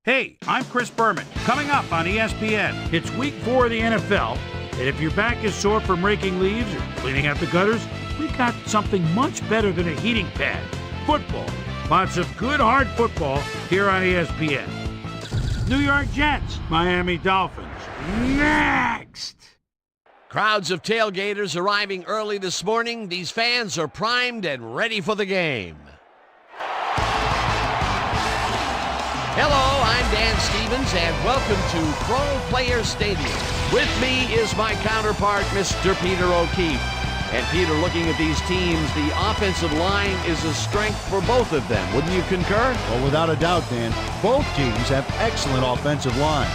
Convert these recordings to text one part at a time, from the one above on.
Hey, I'm Chris Berman. Coming up on ESPN, it's week 4 of the NFL, and if your back is sore from raking leaves or cleaning out the gutters, we've got something much better than a heating pad. Football. Lots of good hard football here on ESPN. New York Jets, Miami Dolphins. Next! Crowds of tailgaters arriving early this morning. These fans are primed and ready for the game. Hello, I'm Dan Stevens, and welcome to Pro Player Stadium. With me is my counterpart, Mr. Peter O'Keefe. And Peter, looking at these teams, the offensive line is a strength for both of them. Wouldn't you concur? Well, without a doubt, Dan. Both teams have excellent offensive lines.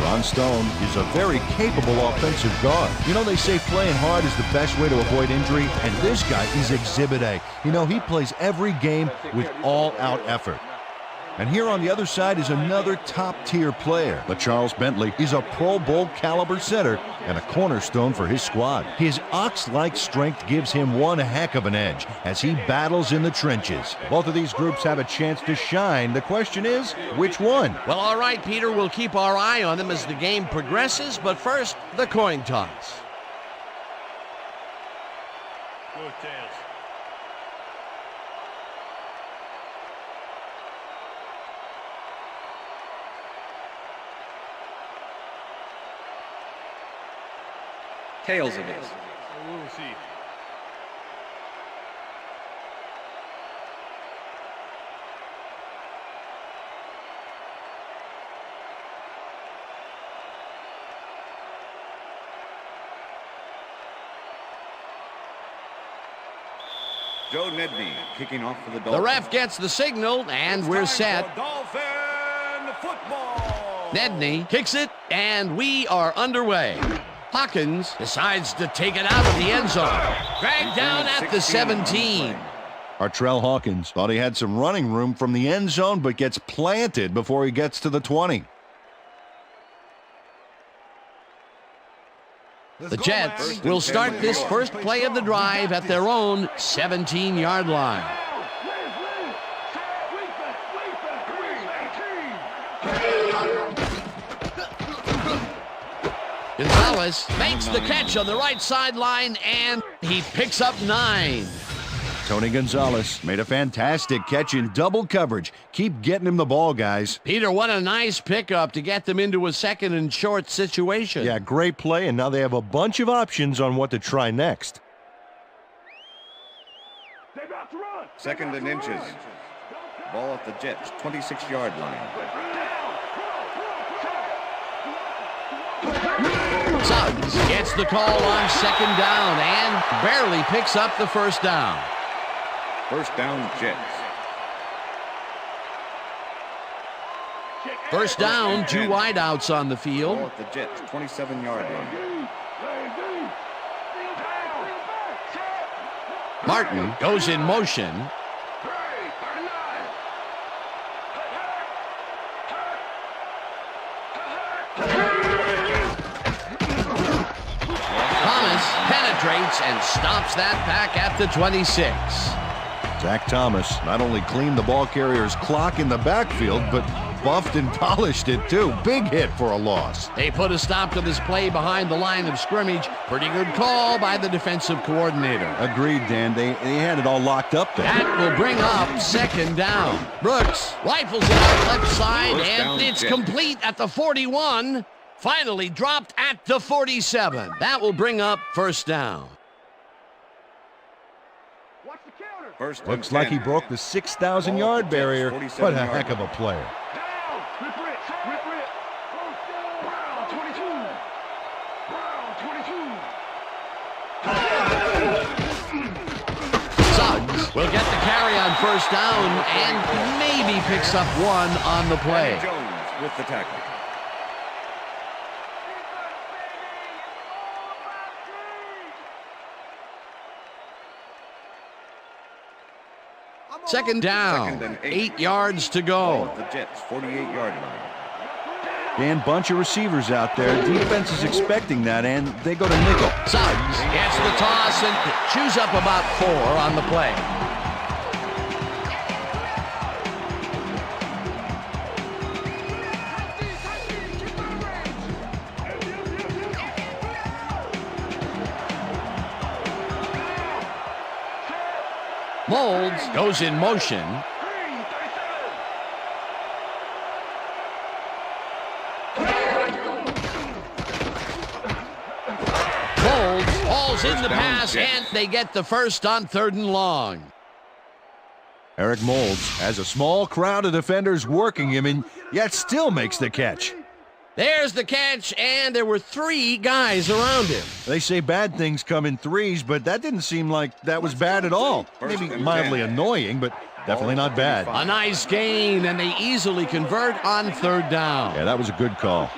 Ron Stone is a very capable offensive guard. You know, they say playing hard is the best way to avoid injury, and this guy is Exhibit A. You know, he plays every game with all-out effort. And here on the other side is another top-tier player. But Charles Bentley is a Pro Bowl caliber center and a cornerstone for his squad. His ox-like strength gives him one heck of an edge as he battles in the trenches. Both of these groups have a chance to shine. The question is, which one? Well, all right, Peter, we'll keep our eye on them as the game progresses, but first, the coin toss. Go Tails. Tails it is. We'll see. Joe Nedney kicking off for the Dolphins. The ref gets the signal, and we're set. Dolphin football. Nedney kicks it, and we are underway. Hawkins decides to take it out of the end zone. Dragged down at the 17. Artrell Hawkins thought he had some running room from the end zone, but gets planted before he gets to the 20. The Jets will start this first play of the drive at their own 17-yard line. Gonzalez makes the catch on the right sideline, and he picks up 9. Tony Gonzalez made a fantastic catch in double coverage. Keep getting him the ball, guys. Peter, what a nice pickup to get them into a second and short situation. Yeah, great play, and now they have a bunch of options on what to try next. Second and inches. Ball at the Jets' 26-yard line. Suggs gets the call on second down and barely picks up the first down. First down, Jets. First down, 2 wideouts on the Ball field. at the Jets' 27-yard line. Martin goes in motion. Penetrates and stops that back at the 26. Zach Thomas not only cleaned the ball carrier's clock in the backfield, but buffed and polished it too. Big hit for a loss. They put a stop to this play behind the line of scrimmage. Pretty good call by the defensive coordinator. Agreed, Dan. They had it all locked up there. That will bring up second down. Brooks rifles it out left side, First and down, it's Jets. complete at the 41. Finally dropped at the 47. That will bring up first down. First and Looks like he 10. broke the 6,000-yard barrier. What a heck of a player. Suggs will get the carry on first down and maybe picks up 1 on the play. Jones with the tackle. Second down, Second and 8 yards to go. The Jets' 48-yard line. Dan, bunch of receivers out there. Defense is expecting that, and they go to nickel. Suggs gets the toss and chews up about 4 on the play. Molds goes in motion. Molds hauls in the pass, and they get the first on 3rd and long. Eric Molds has a small crowd of defenders working him and yet still makes the catch. There's the catch, and there were 3 guys around him. They say bad things come in threes, but that didn't seem like that was bad at all. Maybe mildly annoying, but definitely not bad. A nice gain, and they easily convert on 3rd down. Yeah, that was a good call.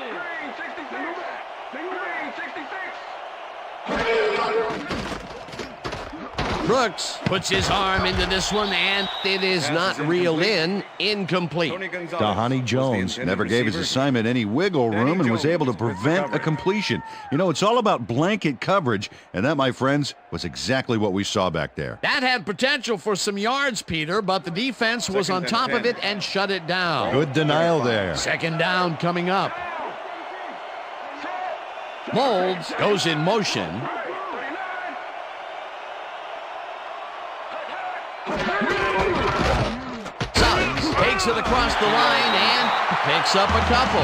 Brooks puts his arm into this one, and it is not reeled in. Incomplete. Dahani Jones never gave his assignment any wiggle room and was able to prevent a completion. You know, it's all about blanket coverage, and that, my friends, was exactly what we saw back there. That had potential for some yards, Peter, but the defense was on top of it and shut it down. Good denial there. 2nd down coming up. Molds goes in motion. Suggs takes it across the line and picks up a couple.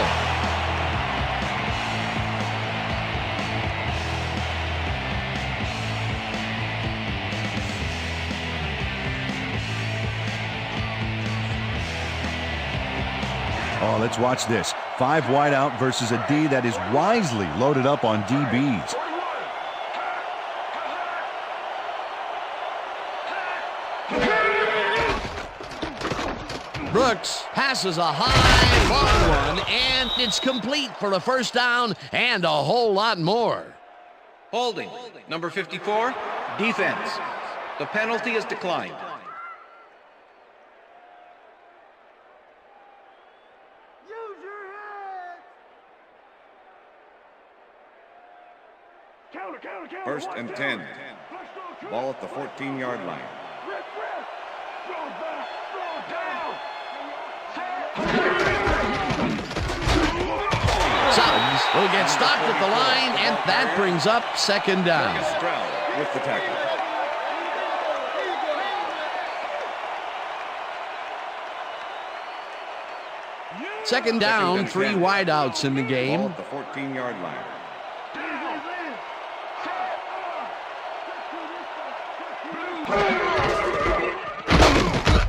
Oh, let's watch this. 5 wide out versus a D that is wisely loaded up on DBs. Brooks passes a high, long one, and it's complete for a 1st down and a whole lot more. Holding. Number 54, defense. The penalty is declined. First and 10. Ball at the 14-yard line. Suggs will get stopped at the line, and that brings up 2nd down. Stroud with the tackle. Second down, 3 wideouts in the game. Ball at the 14-yard line.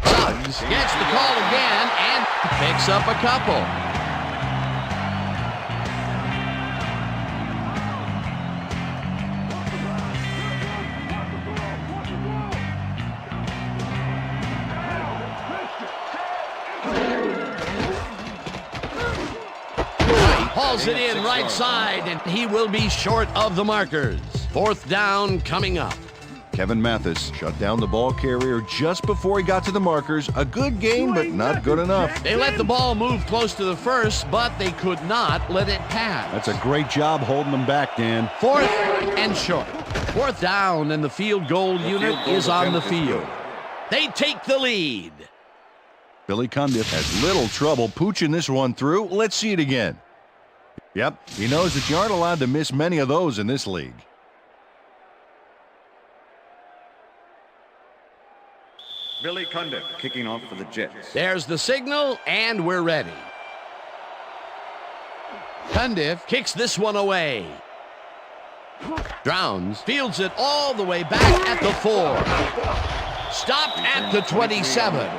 Suggs gets the call again and picks up a couple. Hauls it in right side, and he will be short of the markers. 4th down coming up. Kevin Mathis shut down the ball carrier just before he got to the markers. A good gain, but not good enough. They let the ball move close to the 1st, but they could not let it pass. That's a great job holding them back, Dan. 4th and short. 4th down, and the field goal unit is on the field. They take the lead. Billy Cundiff has little trouble pooching this one through. Let's see it again. Yep, he knows that you aren't allowed to miss many of those in this league. Billy Cundiff kicking off for the Jets. There's the signal, and we're ready. Cundiff kicks this one away. Drowns fields it all the way back at the 4. Stopped at the 27.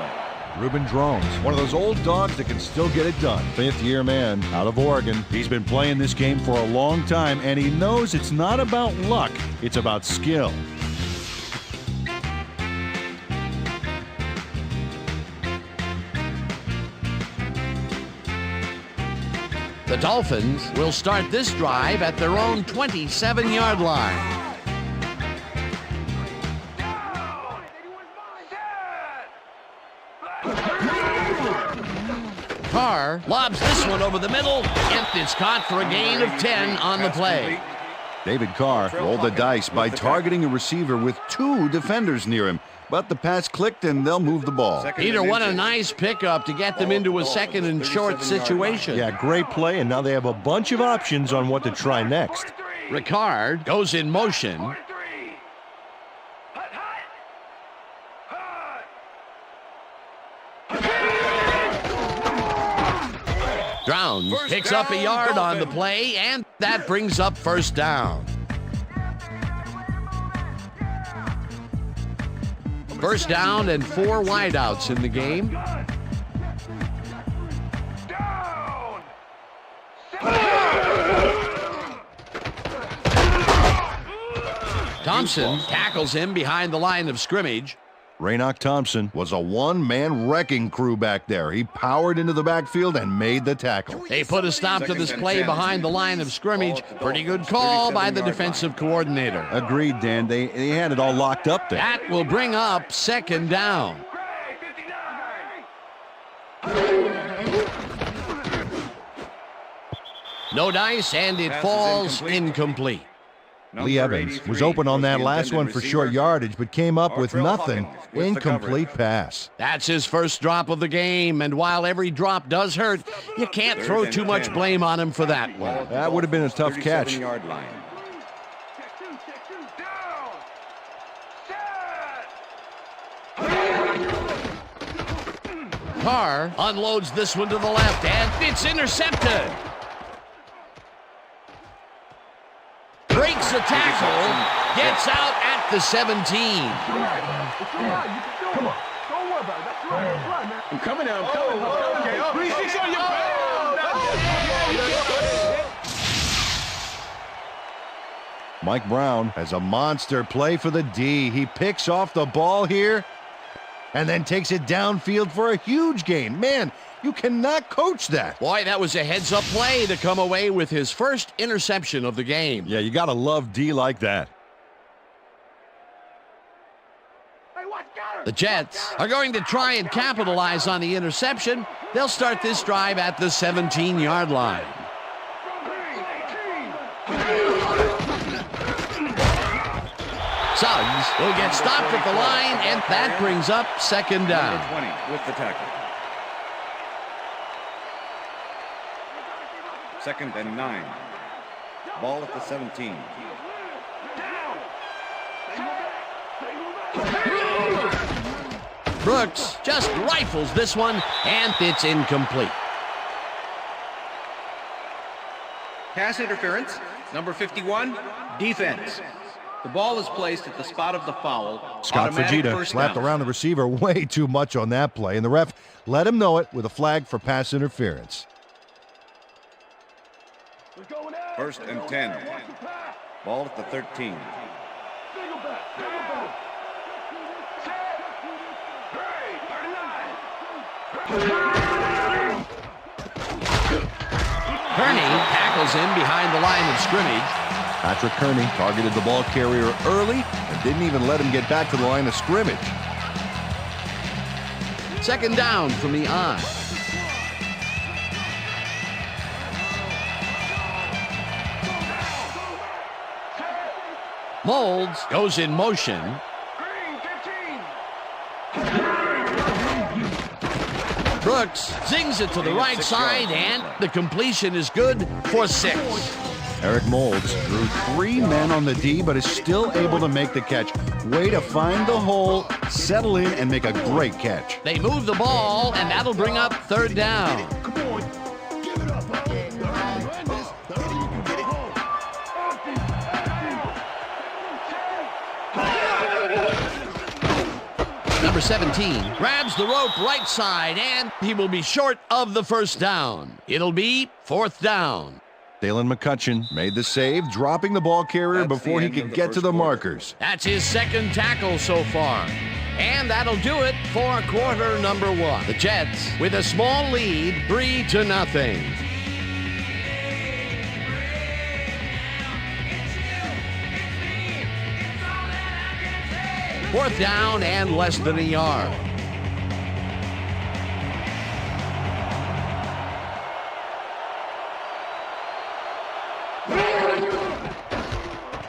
Reuben Drones, one of those old dogs that can still get it done. 5th-year man out of Oregon. He's been playing this game for a long time, and he knows it's not about luck, it's about skill. The Dolphins will start this drive at their own 27-yard line. Carr lobs this one over the middle, and it's caught for a gain of 10 on the play. David Carr rolled the dice by targeting a receiver with 2 defenders near him, but the pass clicked and they'll move the ball. Peter, what a nice pickup to get them into a 2nd and short situation. Yeah, great play, and now they have a bunch of options on what to try next. Ricard goes in motion. Drowns picks up a yard on the play, and that brings up first down. First down and 4 wideouts in the game. Thompson tackles him behind the line of scrimmage. Raynoch Thompson was a one-man wrecking crew back there. He powered into the backfield and made the tackle. They put a stop to this play behind the line of scrimmage. Pretty good call by the defensive coordinator. Agreed, Dan. They had it all locked up there. That will bring up second down. No dice, and it falls incomplete. Lee Evans was open on that last one for short yardage, but came up with nothing. Incomplete pass. That's his first drop of the game, and while every drop does hurt, you can't throw too much blame on him for that one. That would have been a tough catch. Carr unloads this one to the left, and it's intercepted. Breaks the tackle, gets out at the 17. I'm coming now. I'm coming. Okay. 3-6 on your Mike Brown has a monster play for the D. He picks off the ball here and then takes it downfield for a huge gain. Man, you cannot coach that. Boy, that was a heads-up play to come away with his first interception of the game. Yeah, you got to love D like that. The Jets are going to try and capitalize on the interception. They'll start this drive at the 17-yard line. Suggs will get stopped at the line, and that brings up second down. 20 with the tackle. Second and 9. Ball at the 17. Brooks just rifles this one, and it's incomplete. Pass interference, number 51, defense. The ball is placed at the spot of the foul. Scott Automatic Fujita first slapped down. around the receiver way too much on that play, and the ref let him know it with a flag for pass interference. First and 10. Ball at the 13. Kearney tackles him behind the line of scrimmage. Patrick Kearney targeted the ball carrier early and didn't even let him get back to the line of scrimmage. Second down from the I. Molds goes in motion. Brooks zings it to the right side, and the completion is good for 6. Eric Molds drew 3 men on the D, but is still able to make the catch. Way to find the hole, settle in, and make a great catch. They move the ball, and that'll bring up third down. Number 17 grabs the rope right side, and he will be short of the first down. It'll be fourth down. Dalen McCutcheon made the save, dropping the ball carrier before he could get to the markers. That's his second tackle so far. And that'll do it for quarter number 1. The Jets with a small lead, 3-0. Fourth down and less than a yard.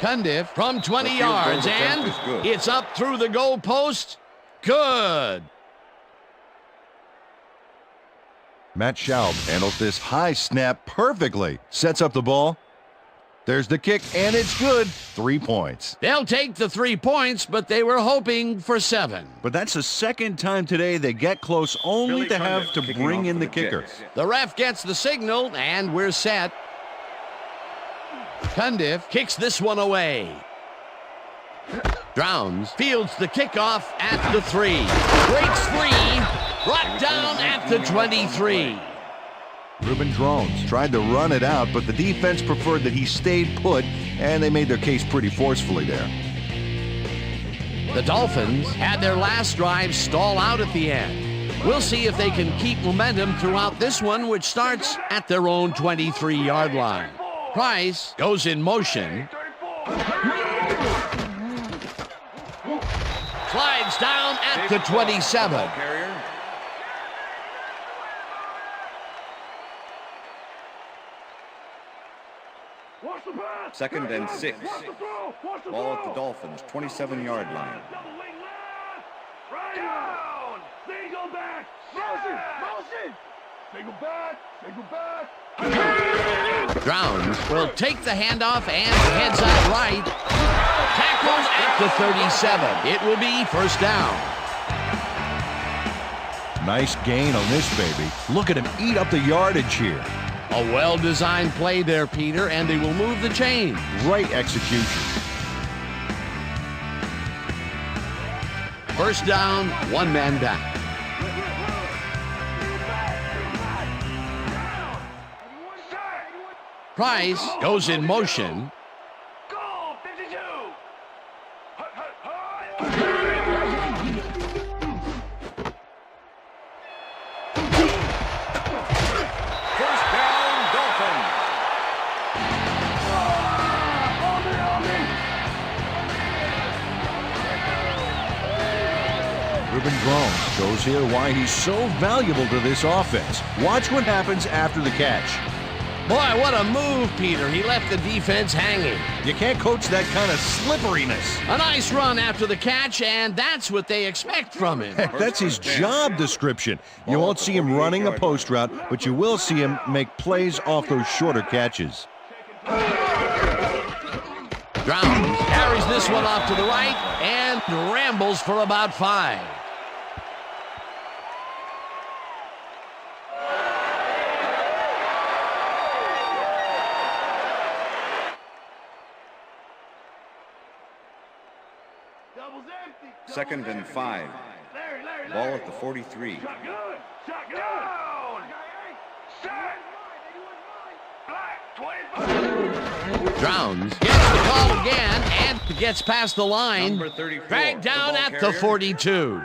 Cundiff from 20 yards, and it's up through the goal post. Good. Matt Schaub handles this high snap perfectly. Sets up the ball. There's the kick, and it's good. 3 points. They'll take the 3 points, but they were hoping for 7. But that's the second time today they get close only to have to bring in the kicker. The ref gets the signal, and we're set. Cundiff kicks this one away. Drowns fields the kickoff at the 3. Breaks free. Brought down at the 23. Reuben Drones tried to run it out, but the defense preferred that he stayed put, and they made their case pretty forcefully there. The Dolphins had their last drive stall out at the end. We'll see if they can keep momentum throughout this one, which starts at their own 23-yard line. Price goes in motion. Slides down at the 27. Second and 6. Ball at the Dolphins, 27-yard line. Down! Single back! Motion! Motion! Single back! Single back! Drowns will take the handoff and heads out right. Tackled at the 37. It will be first down. Nice gain on this baby. Look at him eat up the yardage here. A well-designed play there, Peter, and they will move the chain. Great execution. First down, one man down. Price goes in motion. Go! 52! First down, Dolphins. Reuben Drones shows here why he's so valuable to this offense. Watch what happens after the catch. Boy, what a move, Peter. He left the defense hanging. You can't coach that kind of slipperiness. A nice run after the catch, and that's what they expect from him. Heck, that's his job description. You won't see him running a post route, but you will see him make plays off those shorter catches. Drowns carries this one off to the right and rambles for about 5. Second and 5. Ball at the 43. Shotgun! Down! Set! Black! 25! Drowns gets the call again and gets past the line. Number 34. Dragged down The ball at the carrier. 42.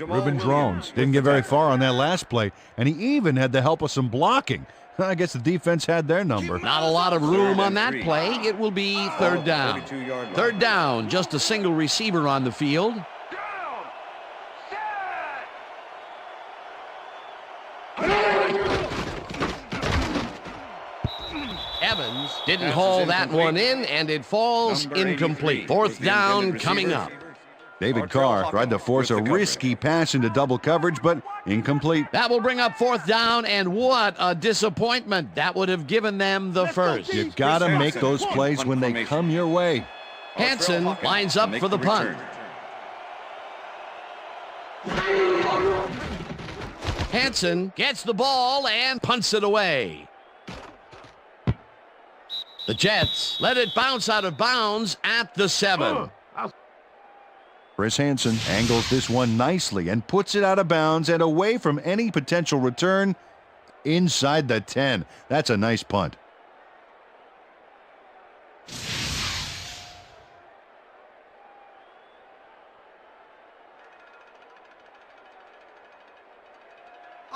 Reuben Drones didn't get very far on that last play, and he even had the help of some blocking. I guess the defense had their number. Not a lot of room on that play. It will be third down. 32-yard line. Third down, just a single receiver on the field. Down! Evans didn't Pass is haul that incomplete. one in, and it falls Number 83 incomplete. is Fourth the down intended coming receiver. up. David Carr tried to force a risky pass into double coverage, but incomplete. That will bring up fourth down, and what a disappointment. That would have given them the first. You gotta make those plays when they come your way. Hansen lines up for the punt. Hansen gets the ball and punts it away. The Jets let it bounce out of bounds at the 7. Chris Hansen angles this one nicely and puts it out of bounds and away from any potential return inside the 10. That's a nice punt.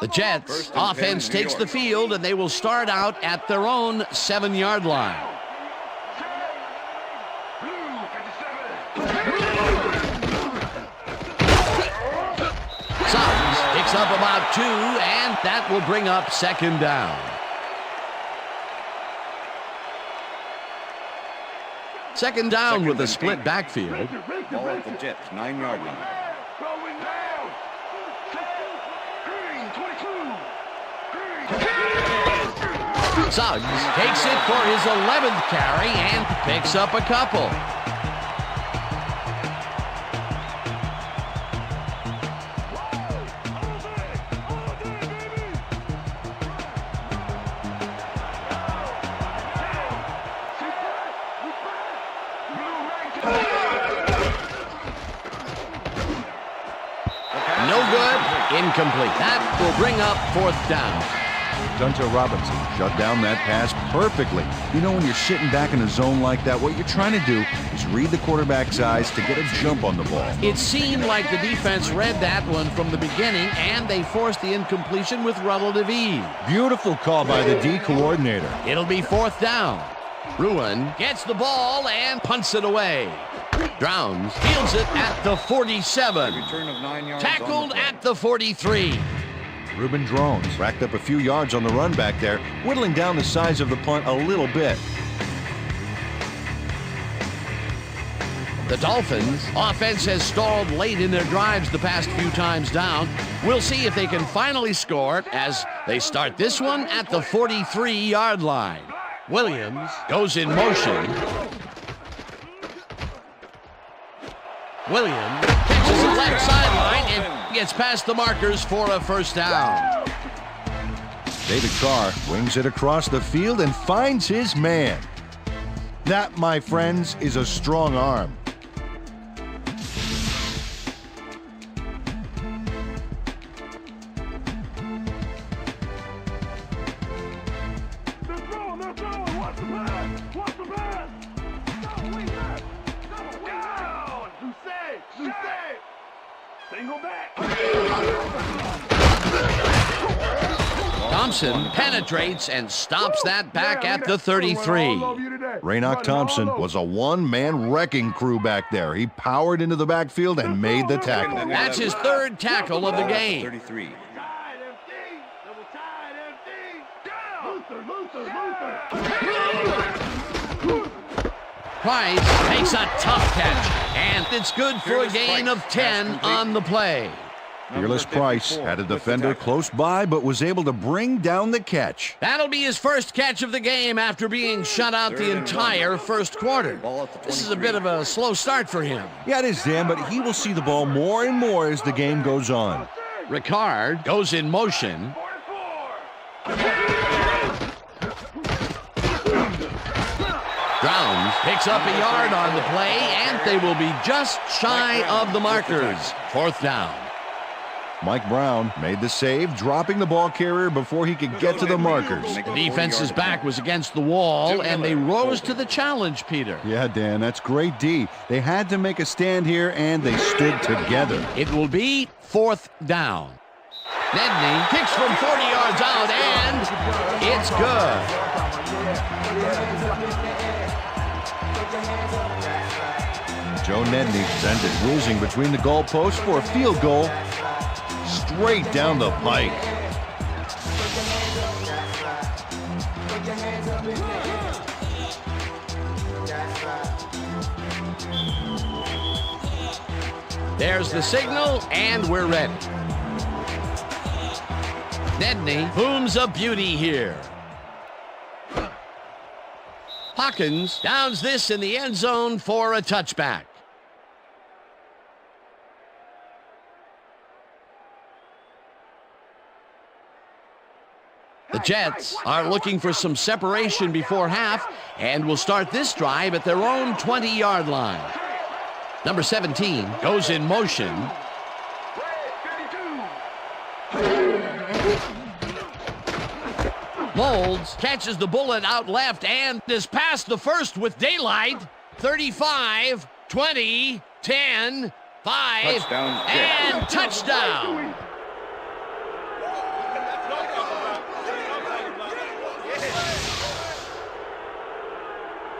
The Jets First and 10, offense New takes York. the field, and they will start out at their own 7-yard line. Blue 57! Suggs picks up about 2, and that will bring up second down. Second down Second with a and split 8. backfield. Ball at the Jets, 9-yard line. Going down! Green 22! Green! Suggs takes it for his 11th carry and picks up a couple. No good. Incomplete. That will bring up 4th down. Dunter Robinson shut down that pass perfectly. You know, when you're sitting back in a zone like that, what you're trying to do is read the quarterback's eyes to get a jump on the ball. It seemed like the defense read that one from the beginning, and they forced the incompletion with relative ease. Beautiful call by the D coordinator. It'll be 4th down. Ruin gets the ball and punts it away. Drowns fields it at the 47. Return of 9 yards. on the Tackled play. at the 43. Ruben Drones racked up a few yards on the run back there, whittling down the size of the punt a little bit. The Dolphins' offense has stalled late in their drives the past few times down. We'll see if they can finally score as they start this one at the 43-yard line. Williams goes in motion. Williams catches the left sideline and gets past the markers for a 1st down. David Carr wings it across the field and finds his man. That, my friends, is a strong arm. They're throwing. Watch the pass. Watch the pass. No, wait back. No, down. Who's safe? Who's safe? Single back. Thompson penetrates and stops that back at the 33. Raynoch Thompson was a one-man wrecking crew back there. He powered into the backfield and made the tackle. That's his 3rd tackle of the game. 33. Tight empty. Double tight empty. Down. Luther. Price takes a tough catch, and it's good for a gain of 10 on the play. Fearless Price had a defender close by, but was able to bring down the catch. That'll be his 1st catch of the game after being shut out the entire 1st quarter. This is a bit of a slow start for him. Yeah, it is, Dan, but he will see the ball more and more as the game goes on. Ricard goes in motion. 44. Drowns picks up a yard on the play, and they will be just shy of the markers. 4th down. Mike Brown made the save, dropping the ball carrier before he could get to the markers. The defense's back was against the wall, and they rose to the challenge, Peter. Yeah, Dan, that's great D. They had to make a stand here, and they stood together. It will be 4th down. Nedney kicks from 40 yards out, and it's good. Joe Nedney sends it whizzing between the goalposts for a field goal straight down the pike. There's the signal, and we're ready. Nedney booms a beauty here. Hawkins downs this in the end zone for a touchback. The Jets are looking for some separation before half and will start this drive at their own 20-yard line. Number 17 goes in motion. Molds catches the bullet out left and is past the first with daylight. 35, 20, 10, 5, Touchdown, Jets. and touchdown.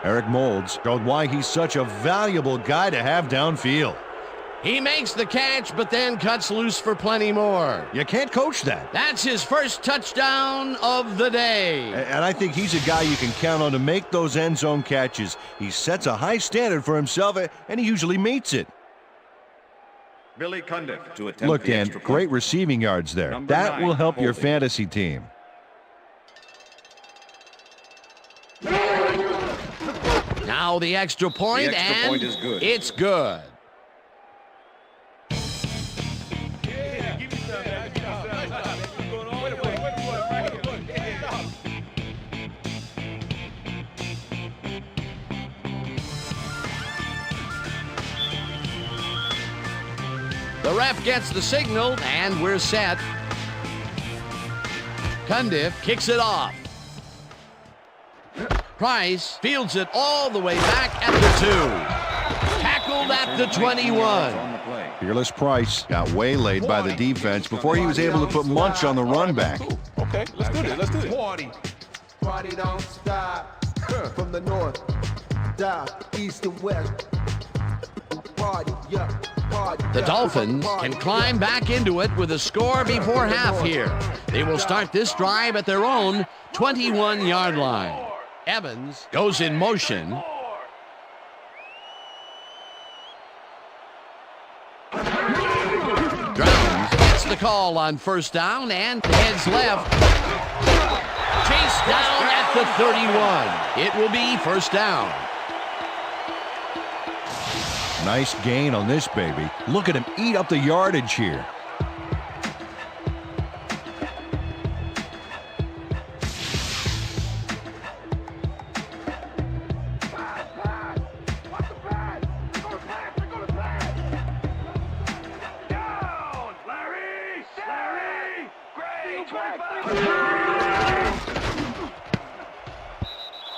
Eric Molds showed why he's such a valuable guy to have downfield. He makes the catch, but then cuts loose for plenty more. You can't coach that. That's his first touchdown of the day. And I think he's a guy you can count on to make those end zone catches. He sets a high standard for himself, and he usually meets it. Billy Cundiff to attempt Look, the Dan, extra point. great receiving yards there. Number That 9, will help your holding. fantasy team. Now the extra point, The extra and point is good. it's good. The ref gets the signal, and we're set. Cundiff kicks it off. Price fields it all the way back at the 2. Tackled at the 21. Fearless Price got waylaid by the defense before he was able to put Munch on the run back. Okay, let's do this. Let's do this. Party don't stop. From the north, south, east, and west. Party, yeah. Party, The Dolphins can climb back into it with a score before half here. They will start this drive at their own 21-yard line. Evans goes in motion. Drowns gets the call on first down and heads left. Chased down at the 31. It will be first down. Nice gain on this baby. Look at him eat up the yardage here.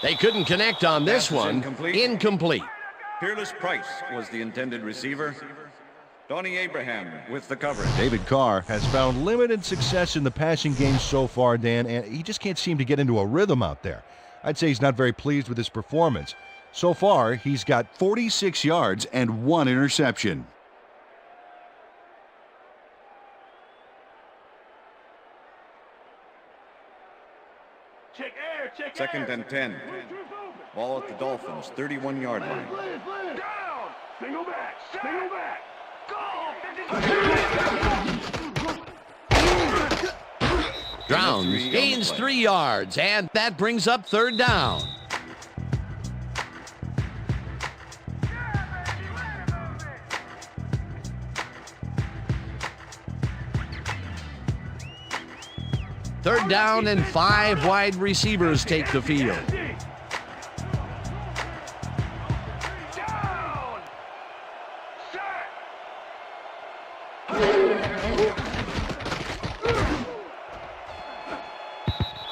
They couldn't connect on this Pass is one. incomplete. Incomplete. Fearless Price was the intended receiver. Donnie Abraham with the coverage. David Carr has found limited success in the passing game so far, Dan, and he just can't seem to get into a rhythm out there. I'd say he's not very pleased with his performance. So far, he's got 46 yards and 1 interception. Check air, check Second air. and 10. Ball at the Dolphins, 31-yard line. Down. Single back. Single back. Drowns gains 3 yards, and that brings up third down. Third down and 5 wide receivers take the field. Down. Set.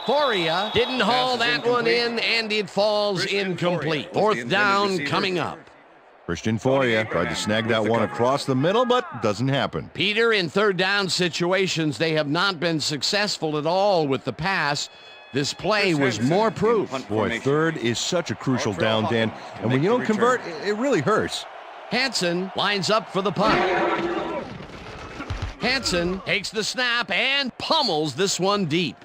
Foria didn't haul Pass is that one incomplete. in, and it falls Christian incomplete. Foria was the Fourth intended down receiver. coming up. Christian Foria tried to snag that one across the middle, but doesn't happen. Peter, in third down situations, they have not been successful at all with the pass. This play was more proof. Boy, third is such a crucial down, Dan, and when you don't convert, it really hurts. Hansen lines up for the punt. Hansen takes the snap and pummels this one deep.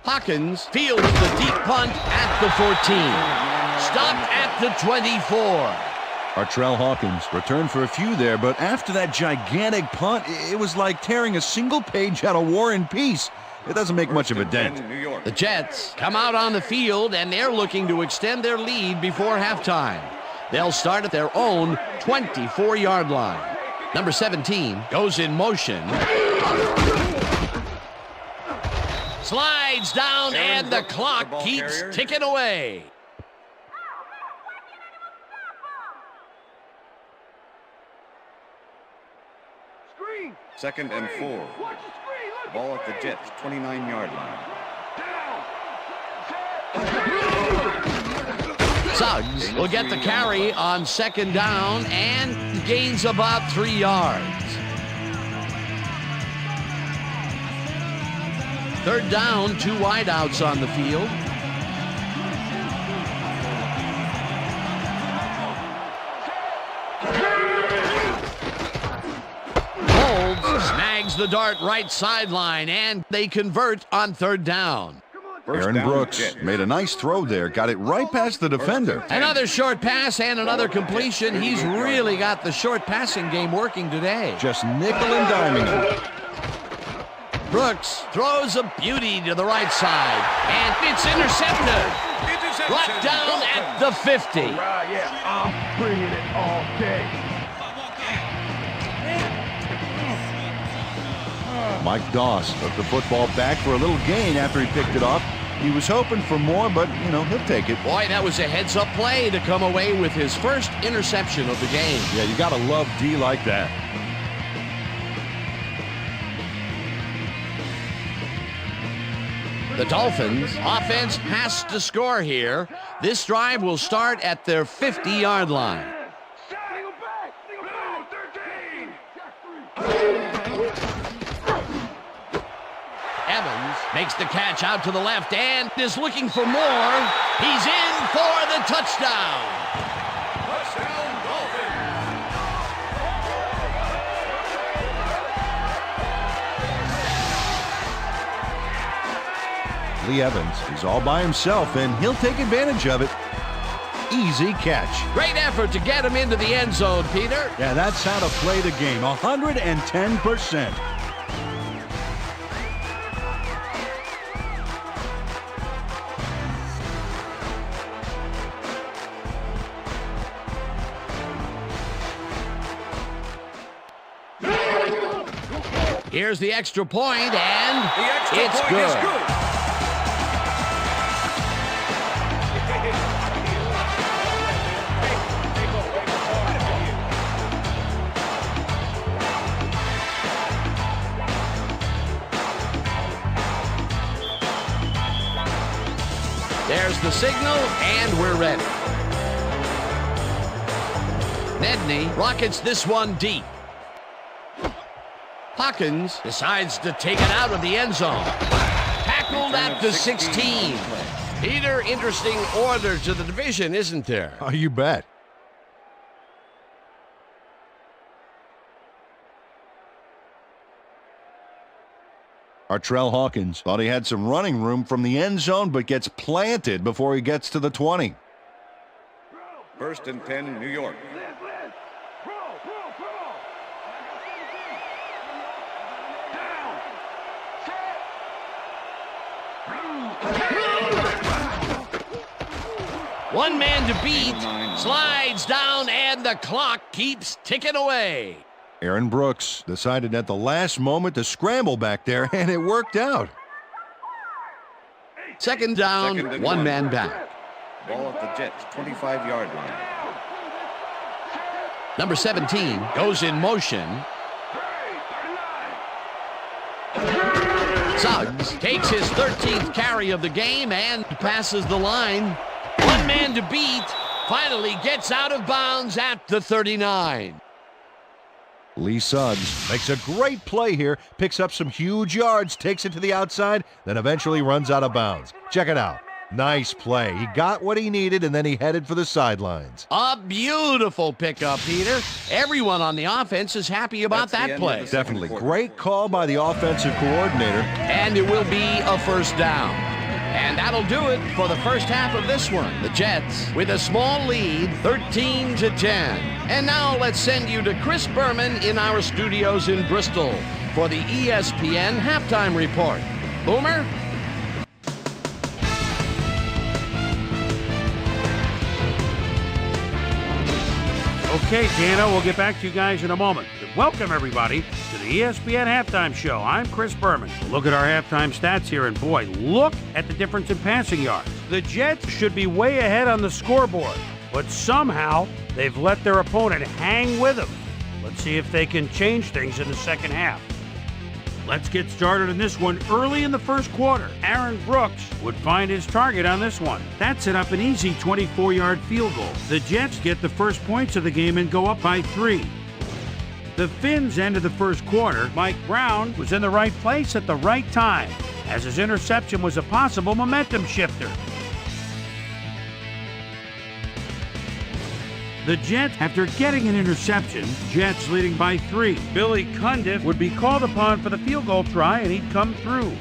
Hawkins fields the deep punt at the 14. Stopped at the 24. Artrell Hawkins returned for a few there, but after that gigantic punt, it was like tearing a single page out of War and Peace. It doesn't make much of a dent. New York. The Jets come out on the field, and they're looking to extend their lead before halftime. They'll start at their own 24-yard line. Number 17 goes in motion. Slides down, and the clock ball keeps carrier. ticking away. Screen. Second and 4. Watch the screen. Look. Ball at the Jets, 29-yard line. Down. Suggs will get the carry on second down and gains about 3 yards. Third down, 2 wideouts on the field. Holds snags the dart right sideline, and they convert on third down. First Aaron down, Brooks Jets. made a nice throw there, got it right past the defender. Another short pass and another completion. He's really got the short passing game working today. Just nickel and diming him. Brooks throws a beauty to the right side, and it's intercepted. Brought down at the 50. Right, yeah, I'm bringing it all day. Mike Doss took the football back for a little gain after he picked it off. He was hoping for more, but, he'll take it. Boy, that was a heads-up play to come away with his first interception of the game. Yeah, you got to love D like that. The Dolphins offense has to score here. This drive will start at their 50-yard line. Evans makes the catch out to the left and is looking for more. He's in for the touchdown. Touchdown, Dolphins. Lee Evans is all by himself, and he'll take advantage of it. Easy catch. Great effort to get him into the end zone, Peter. Yeah, that's how to play the game. 110%. Here's the extra point, and it's good. There's the signal, and we're ready. Nedney rockets this one deep. Hawkins decides to take it out of the end zone. Tackled at the 16. Peter, interesting order to the division, isn't there? Oh, you bet. Artrell Hawkins thought he had some running room from the end zone, but gets planted before he gets to the 20. 1st and 10, New York. One man to beat, slides down, and the clock keeps ticking away. Aaron Brooks decided at the last moment to scramble back there, and it worked out. Second down, one man back. Ball at the Jets, 25-yard line. Number 17 goes in motion. Suggs takes his 13th carry of the game and passes the line. One man to beat, finally gets out of bounds at the 39. Lee Suggs makes a great play here, picks up some huge yards, takes it to the outside, then eventually runs out of bounds. Check it out. Nice play. He got what he needed, and then he headed for the sidelines. A beautiful pickup, Peter. Everyone on the offense is happy about that play. Definitely. Great call by the offensive coordinator. And it will be a first down. And that'll do it for the first half of this one. The Jets with a small lead, 13-10. And now let's send you to Chris Berman in our studios in Bristol for the ESPN Halftime Report. Boomer? Okay, Dana, we'll get back to you guys in a moment. Welcome, everybody, to the ESPN Halftime Show. I'm Chris Berman. Look at our halftime stats here, and boy, look at the difference in passing yards. The Jets should be way ahead on the scoreboard, but somehow they've let their opponent hang with them. Let's see if they can change things in the second half. Let's get started in this one. Early in the first quarter, Aaron Brooks would find his target on this one. That set up an easy 24-yard field goal. The Jets get the first points of the game and go up by 3. The Finns ended the first quarter. Mike Brown was in the right place at the right time, as his interception was a possible momentum shifter. The Jets, after getting an interception, Jets leading by 3. Billy Cundiff would be called upon for the field goal try, and he'd come through.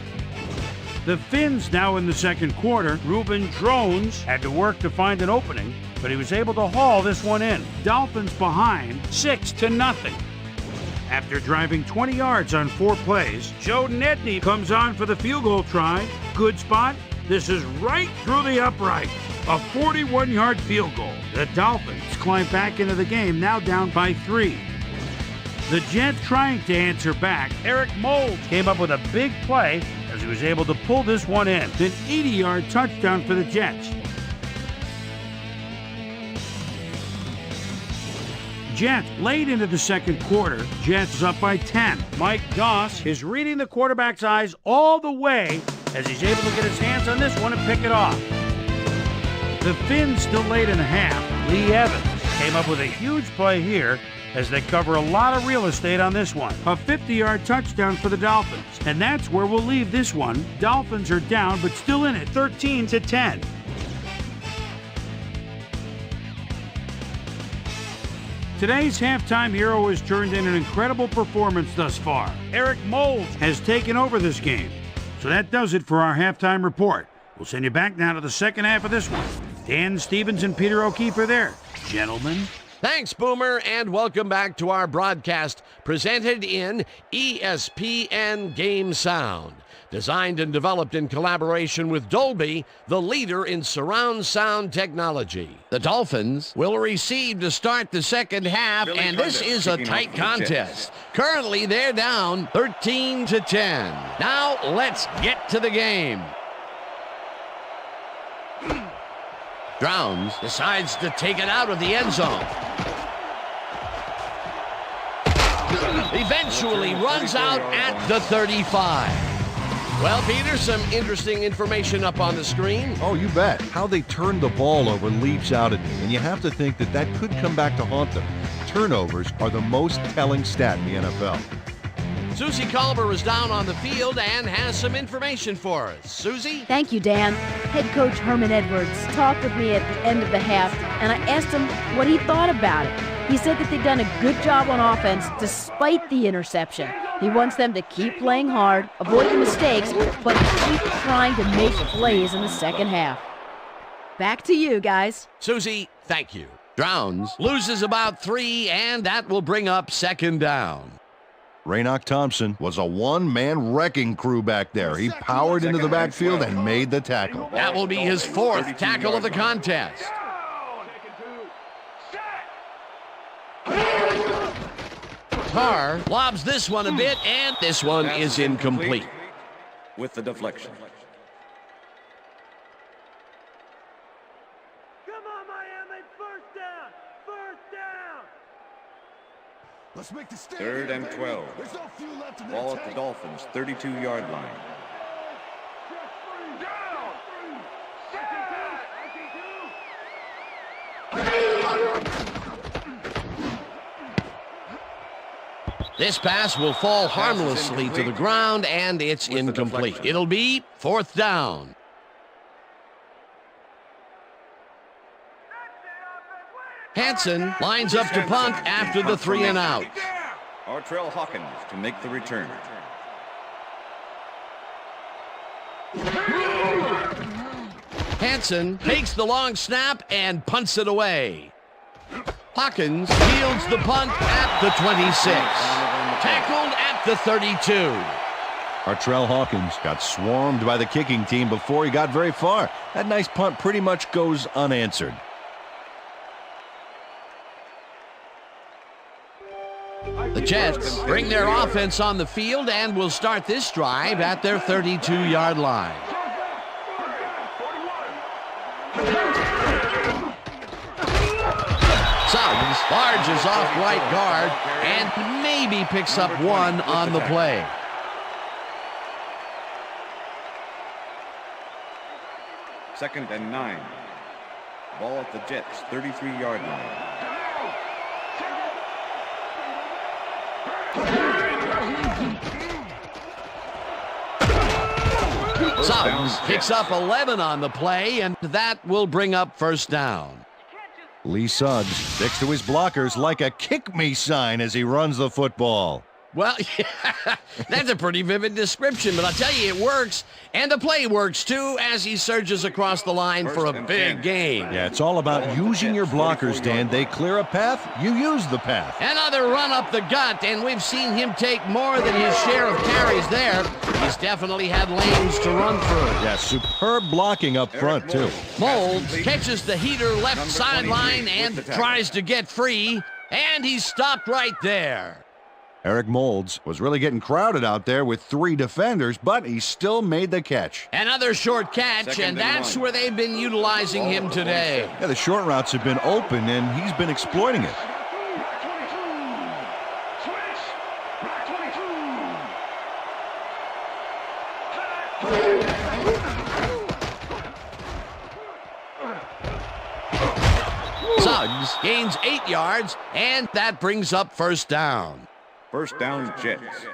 The Finns now in the second quarter. Reuben Drones had to work to find an opening, but he was able to haul this one in. Dolphins behind 6-0. After driving 20 yards on 4 plays, Joe Nedney comes on for the field goal try. Good spot, This is right through the upright. A 41-yard field goal. The Dolphins climb back into the game, now down by 3. The Jets trying to answer back. Eric Moulds came up with a big play as he was able to pull this one in. An 80-yard touchdown for the Jets. Jets late into the second quarter. Jets up by 10. Mike Goss is reading the quarterback's eyes all the way as he's able to get his hands on this one and pick it off. The Finns still late in the half. Lee Evans came up with a huge play here as they cover a lot of real estate on this one. A 50-yard touchdown for the Dolphins. And that's where we'll leave this one. Dolphins are down, but still in it, 13-10. Today's halftime hero has turned in an incredible performance thus far. Eric Moulds has taken over this game. So that does it for our halftime report. We'll send you back now to the second half of this one. Dan Stevens and Peter O'Keefe are there. Gentlemen. Thanks, Boomer, and welcome back to our broadcast presented in ESPN Game Sound. Designed and developed in collaboration with Dolby, the leader in surround sound technology. The Dolphins will receive to start the second half, and this is a tight contest. Currently, they're down 13-10. Now, let's get to the game. Drowns decides to take it out of the end zone. Eventually runs out at the 35. Well, Peter, some interesting information up on the screen. Oh, you bet. How they turn the ball over leaps out at me, and you have to think that that could come back to haunt them. Turnovers are the most telling stat in the NFL. Susie Culver is down on the field and has some information for us. Susie? Thank you, Dan. Head coach Herman Edwards talked with me at the end of the half, and I asked him what he thought about it. He said that they've done a good job on offense despite the interception. He wants them to keep playing hard, avoid the mistakes, but keep trying to make plays in the second half. Back to you, guys. Susie, thank you. Drowns loses about 3, and that will bring up second down. Raynoch Thompson was a one-man wrecking crew back there. He powered into the backfield and made the tackle. That will be his 4th tackle of the contest. Carr lobs this one a bit, and this one is incomplete. With the deflection. Come on, Miami, first down! First down! Let's make the stand. 3rd and 12. There's no fuel left in Ball that at the tank. Dolphins, 32-yard line. Down! This pass will fall harmlessly to the ground, and it's incomplete. It'll be 4th down. Hansen lines up to punt after the 3 and out. Artrell Hawkins to make the return. Hansen takes the long snap and punts it away. Hawkins fields the punt at the 26. Tackled at the 32. Artrell Hawkins got swarmed by the kicking team before he got very far. That nice punt pretty much goes unanswered. The Jets bring their offense on the field and will start this drive at their 32-yard line. Suggs barges off right guard and maybe picks up 1 on the play. Second and 9. Ball at the Jets, 33-yard line. Suggs picks up 11 on the play, and that will bring up first down. Lee Suggs sticks to his blockers like a kick me sign as he runs the football. Well, yeah, that's a pretty vivid description, but I'll tell you, it works. And the play works, too, as he surges across the line for a big gain. Yeah, it's all about using your blockers, Dan. They clear a path, you use the path. Another run up the gut, and we've seen him take more than his share of carries there. He's definitely had lanes to run through. Yeah, superb blocking up front, too. Molds catches the heater left sideline and tries to get free, and he's stopped right there. Eric Molds was really getting crowded out there with 3 defenders, but he still made the catch. Another short catch, and that's where they've been utilizing him today. Yeah, the short routes have been open, and he's been exploiting it. Suggs gains 8 yards, and that brings up first down. First down, Jets.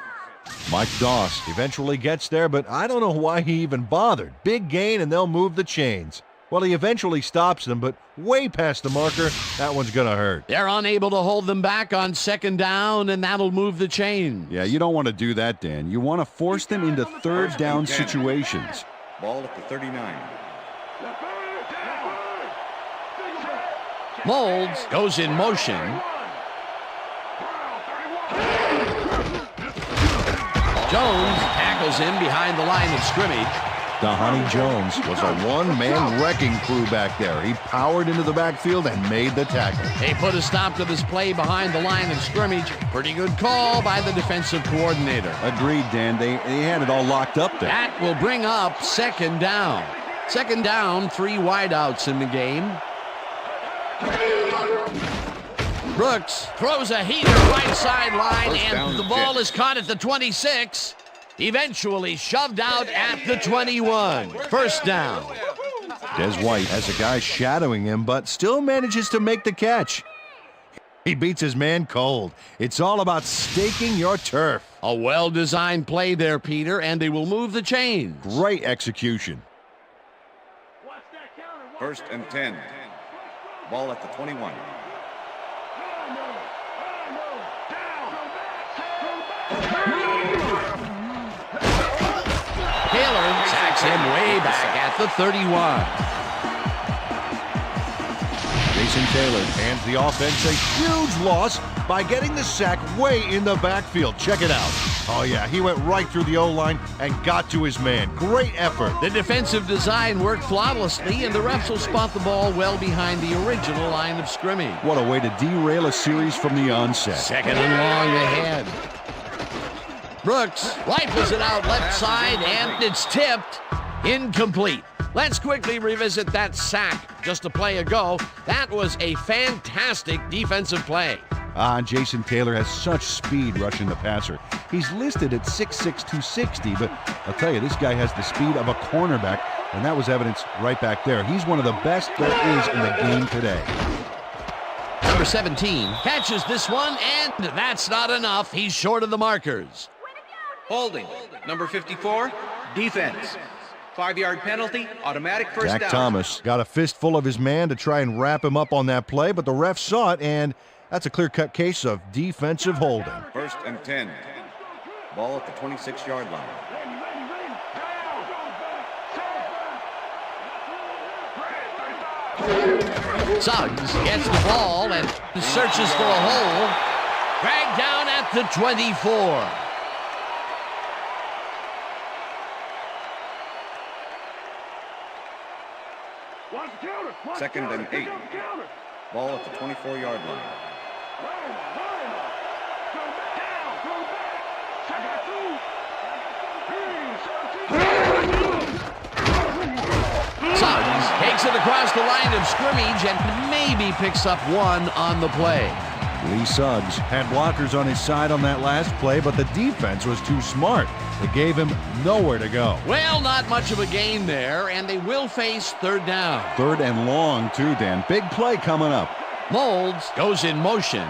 Mike Doss eventually gets there, but I don't know why he even bothered. Big gain, and they'll move the chains. Well, he eventually stops them, but way past the marker, that one's going to hurt. They're unable to hold them back on second down, and that'll move the chains. Yeah, you don't want to do that, Dan. You want to force them into third down situations. Ball at the 39. Molds goes in motion. Jones tackles him behind the line of scrimmage. Dhani Jones was a one-man wrecking crew back there. He powered into the backfield and made the tackle. They put a stop to this play behind the line of scrimmage. Pretty good call by the defensive coordinator. Agreed, Dan. They had it all locked up there. That will bring up second down. Second down, 3 wideouts in the game. Brooks throws a heater right sideline, and the ball is caught at the 26. Eventually shoved out at the 21. First down. Des White has a guy shadowing him, but still manages to make the catch. He beats his man cold. It's all about staking your turf. A well-designed play there, Peter, and they will move the chains. Great execution. First and 10. Ball at the 21. Taylor sacks him way back at the 31. Jason Taylor hands the offense a huge loss by getting the sack way in the backfield. Check it out. Oh, yeah, he went right through the O-line and got to his man. Great effort. The defensive design worked flawlessly, and the refs will spot the ball well behind the original line of scrimmage. What a way to derail a series from the onset. Second and long ahead. Brooks rifles it out left side, and it's tipped. Incomplete. Let's quickly revisit that sack just a play ago. That was a fantastic defensive play. Jason Taylor has such speed rushing the passer. He's listed at 6'6", 260, but I'll tell you, this guy has the speed of a cornerback, and that was evidence right back there. He's one of the best there is in the game today. Number 17 catches this one, and that's not enough. He's short of the markers. Holding. Number 54, defense. 5-yard penalty, automatic first down. Jack Thomas got a fistful of his man to try and wrap him up on that play, but the ref saw it, and that's a clear-cut case of defensive holding. First and 10. Ball at the 26-yard line. Suggs gets the ball and searches for a hole. Dragged down at the 24. Second and 8. Ball at the 24-yard line. Suggs takes it across the line of scrimmage and maybe picks up one on the play. Lee Suggs had blockers on his side on that last play, but the defense was too smart. It gave him nowhere to go. Well, not much of a gain there, and they will face third down. Third and long, too, Dan. Big play coming up. Molds goes in motion.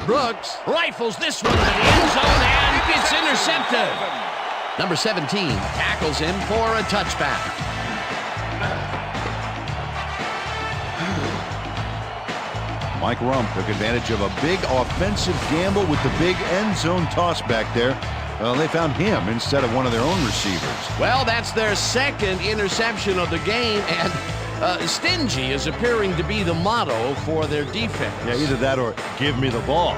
Brooks rifles this one to the end zone, and it's intercepted. Number 17 tackles him for a touchback. Mike Rump took advantage of a big offensive gamble with the big end zone toss back there. Well, they found him instead of one of their own receivers. Well, that's their second interception of the game, and stingy is appearing to be the motto for their defense. Yeah, either that or give me the ball.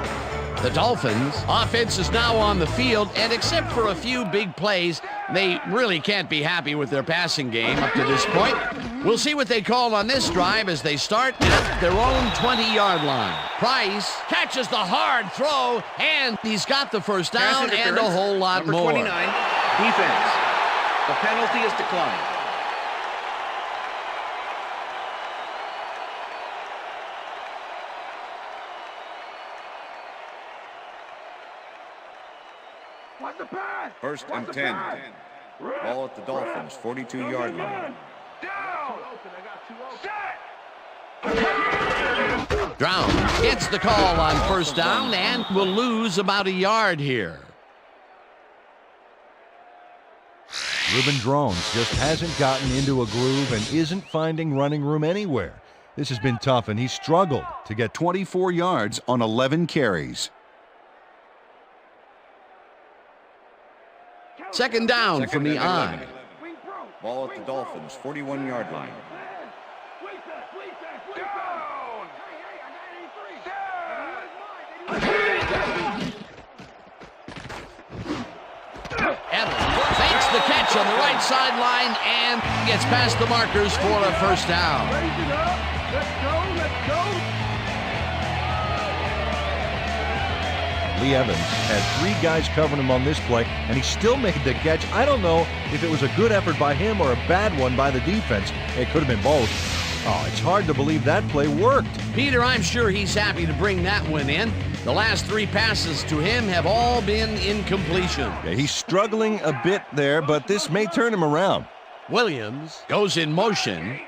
The Dolphins' offense is now on the field, and except for a few big plays, they really can't be happy with their passing game up to this point. We'll see what they call on this drive as they start at their own 20-yard line. Price catches the hard throw, and he's got the first down and a whole lot Number more. 29, defense. The penalty is declined. What's the pass? First and 10. Ball at the Dolphins, 42-yard line. Down. Brown gets the call on first down and will lose about a yard here. Reuben Drones just hasn't gotten into a groove and isn't finding running room anywhere. This has been tough, and he's struggled to get 24 yards on 11 carries. Second down from the eye. Ball at the Dolphins, 41-yard line. Edmonds fakes the catch on the right sideline and gets past the markers for a first down. Raise it up. Let's go. Let's go. Lee Evans had 3 guys covering him on this play, and he still made the catch. I don't know if it was a good effort by him or a bad one by the defense. It could have been both. Oh, it's hard to believe that play worked. Peter, I'm sure he's happy to bring that one in. The last 3 passes to him have all been incompletion. Yeah, he's struggling a bit there, but this may turn him around. Williams goes in motion.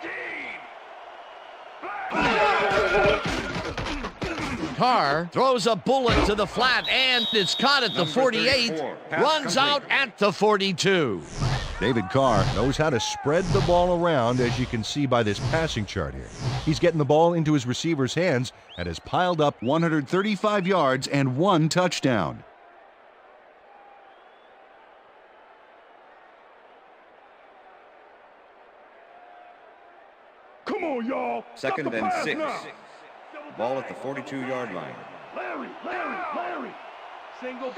Carr throws a bullet to the flat, and it's caught at the 48, runs out at the 42. David Carr knows how to spread the ball around, as you can see by this passing chart here. He's getting the ball into his receiver's hands and has piled up 135 yards and 1 touchdown. Come on, y'all. Second and 6. Ball at the 42-yard line. Larry. Single.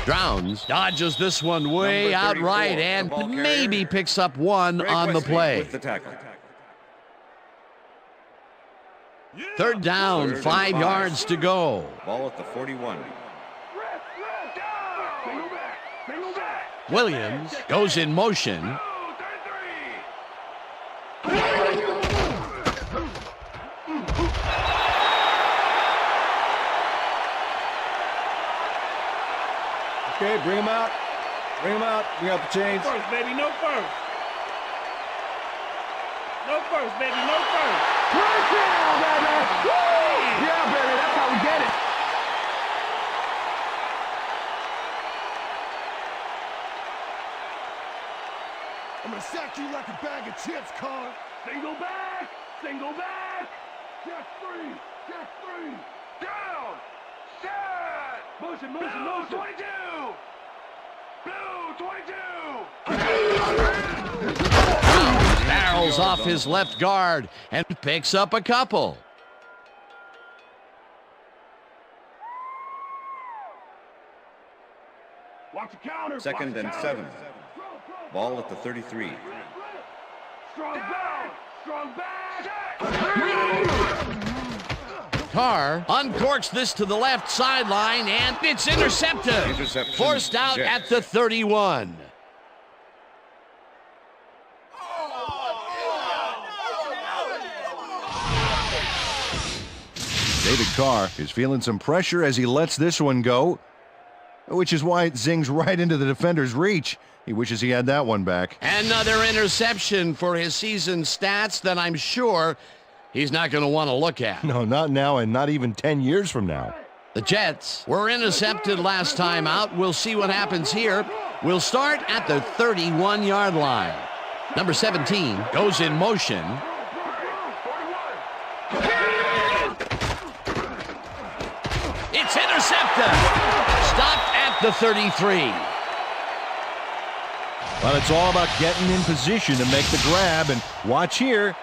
Drowns dodges this one way out right and maybe picks up 1 on the play. With the tackle. Third down, 5 yards to go. Ball at the 41. Williams goes in motion. Okay, bring him out. Bring him out. Bring out the chains. First, baby, no first. No first, baby, no first. Touchdown, baby. Woo! Yeah, baby, that's how we get it. I'm gonna sack you like a bag of chips, Carr. Single back. Check 3. Down. Set. Motion. Blue 22. Blue 22. Barrels off his left guard and picks up a couple. Watch the counter. Second and 7. Ball at the 33. Strong back. Carr uncorks this to the left sideline, and it's intercepted. Interception. Forced out Jets. at the 31. David Carr is feeling some pressure as he lets this one go, which is why it zings right into the defender's reach. He wishes he had that one back. Another interception for his season stats that I'm sure he's not going to want to look at. No, not now, and not even 10 years from now. The Jets were intercepted last time out. We'll see what happens here. We'll start at the 31-yard line. Number 17 goes in motion. Stopped at the 33. Well, it's all about getting in position to make the grab, and watch here.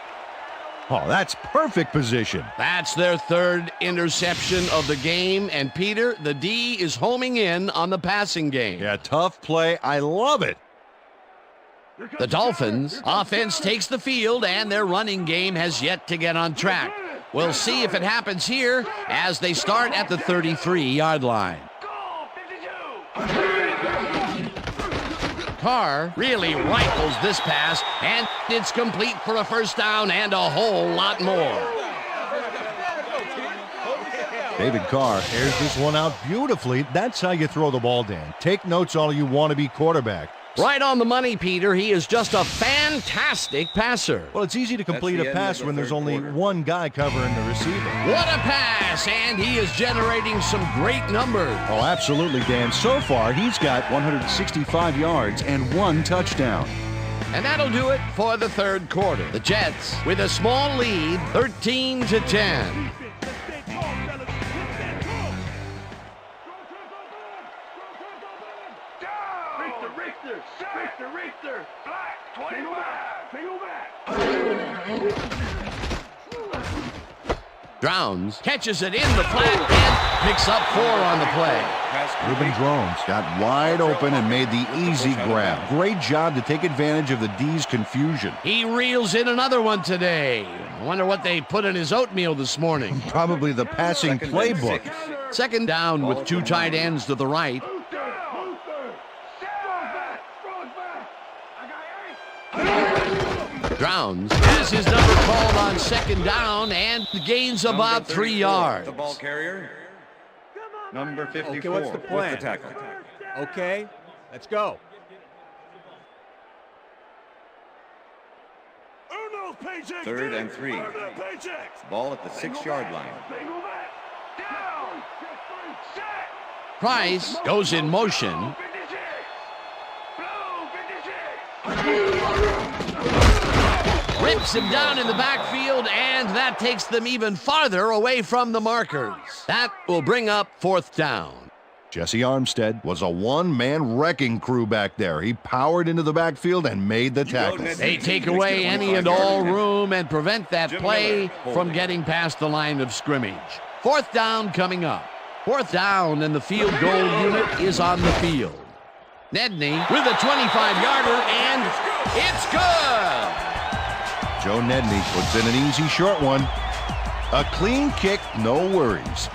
Oh, that's perfect position. That's their third interception of the game, and Peter, the D is homing in on the passing game. Yeah, tough play. I love it. The Dolphins offense takes the field, and their running game has yet to get on track. We'll see if it happens here as they start at the 33-yard line. Carr really rifles this pass, and it's complete for a first down and a whole lot more. David Carr airs this one out beautifully. That's how you throw the ball, Dan. Take notes all you want to be quarterback. Right on the money, Peter. He is just a fantastic passer. Well, it's easy to complete a pass when there's only one guy covering the receiver. What a pass, and he is generating some great numbers. Oh, absolutely, Dan. So far, he's got 165 yards and 1 touchdown. And that'll do it for the third quarter. The Jets with a small lead, 13-10. Richter, black, 25. Drowns catches it in the flat and picks up 4 on the play. Ruben Drones got wide open and made the easy grab. Great job to take advantage of the D's confusion. He reels in another one today. I wonder what they put in his oatmeal this morning. Probably the passing playbook. Second down with 2 tight ends to the right. Drowns has his number called on second down and gains about 3 yards. The ball carrier, number 54. Okay, what's the plan? With the tackle. Okay, let's go. Third and 3. Ball at the 6-yard line. Price goes in motion. Rips him down in the backfield, and that takes them even farther away from the markers. That will bring up 4th down. Jesse Armstead was a one-man wrecking crew back there. He powered into the backfield and made the tackle. They take away any and all room and prevent that play from getting past the line of scrimmage. 4th down coming up. 4th down, and the field goal unit is on the field. Nedney with a 25-yarder, and it's good! Joe Nedney puts in an easy short one. A clean kick, no worries.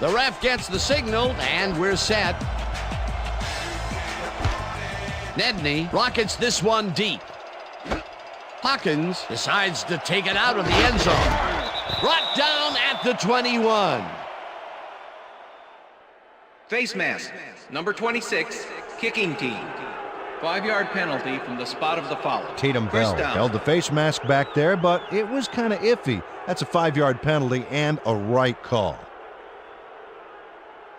The ref gets the signal, and we're set. Nedney rockets this one deep. Hawkins decides to take it out of the end zone. Brought down at the 21. Face mask, number 26, kicking team. 5-yard penalty from the spot of the foul. Tatum Bell held the face mask back there, but it was kind of iffy. That's a 5-yard penalty and a right call.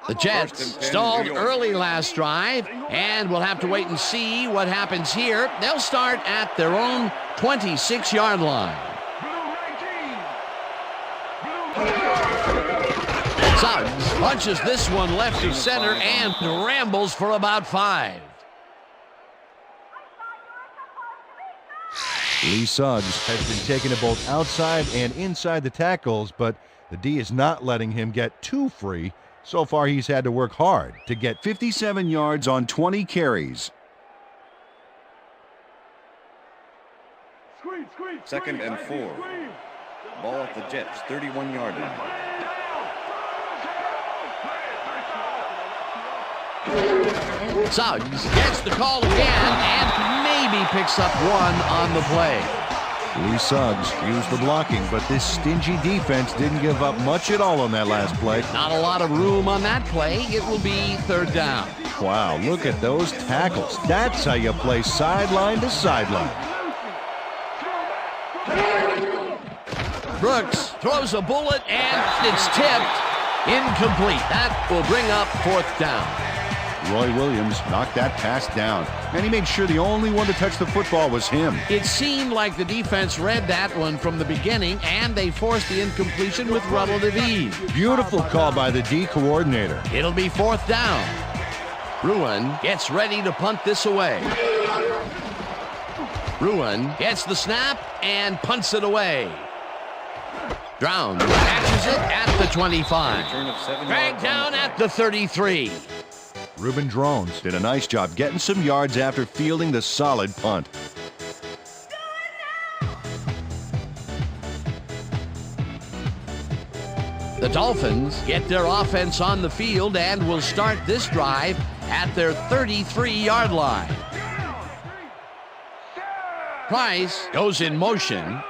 The Jets stalled early last drive, and we'll have to wait and see what happens here. They'll start at their own 26-yard line. Suggs punches this one left of center and rambles for about 5. Lee Suggs has been taking it both outside and inside the tackles, but the D is not letting him get too free. So far, he's had to work hard to get 57 yards on 20 carries. Second and 4. Ball at the Jets, 31-yard line. Suggs gets the call again and maybe picks up 1 on the play. Lee Suggs used the blocking, but this stingy defense didn't give up much at all on that last play. Not a lot of room on that play. It will be 3rd down. Wow, look at those tackles. That's how you play sideline to sideline. Brooks throws a bullet, and it's tipped. Incomplete. That will bring up 4th down. Roy Williams knocked that pass down, and he made sure the only one to touch the football was him. It seemed like the defense read that one from the beginning, and they forced the incompletion with relative ease. Beautiful call by the D coordinator. It'll be 4th down. Ruin gets ready to punt this away. Ruin gets the snap and punts it away. Drown catches it at the 25. Dragged down at the 33. Ruben Drones did a nice job getting some yards after fielding the solid punt. The Dolphins get their offense on the field and will start this drive at their 33-yard line. Price goes in motion.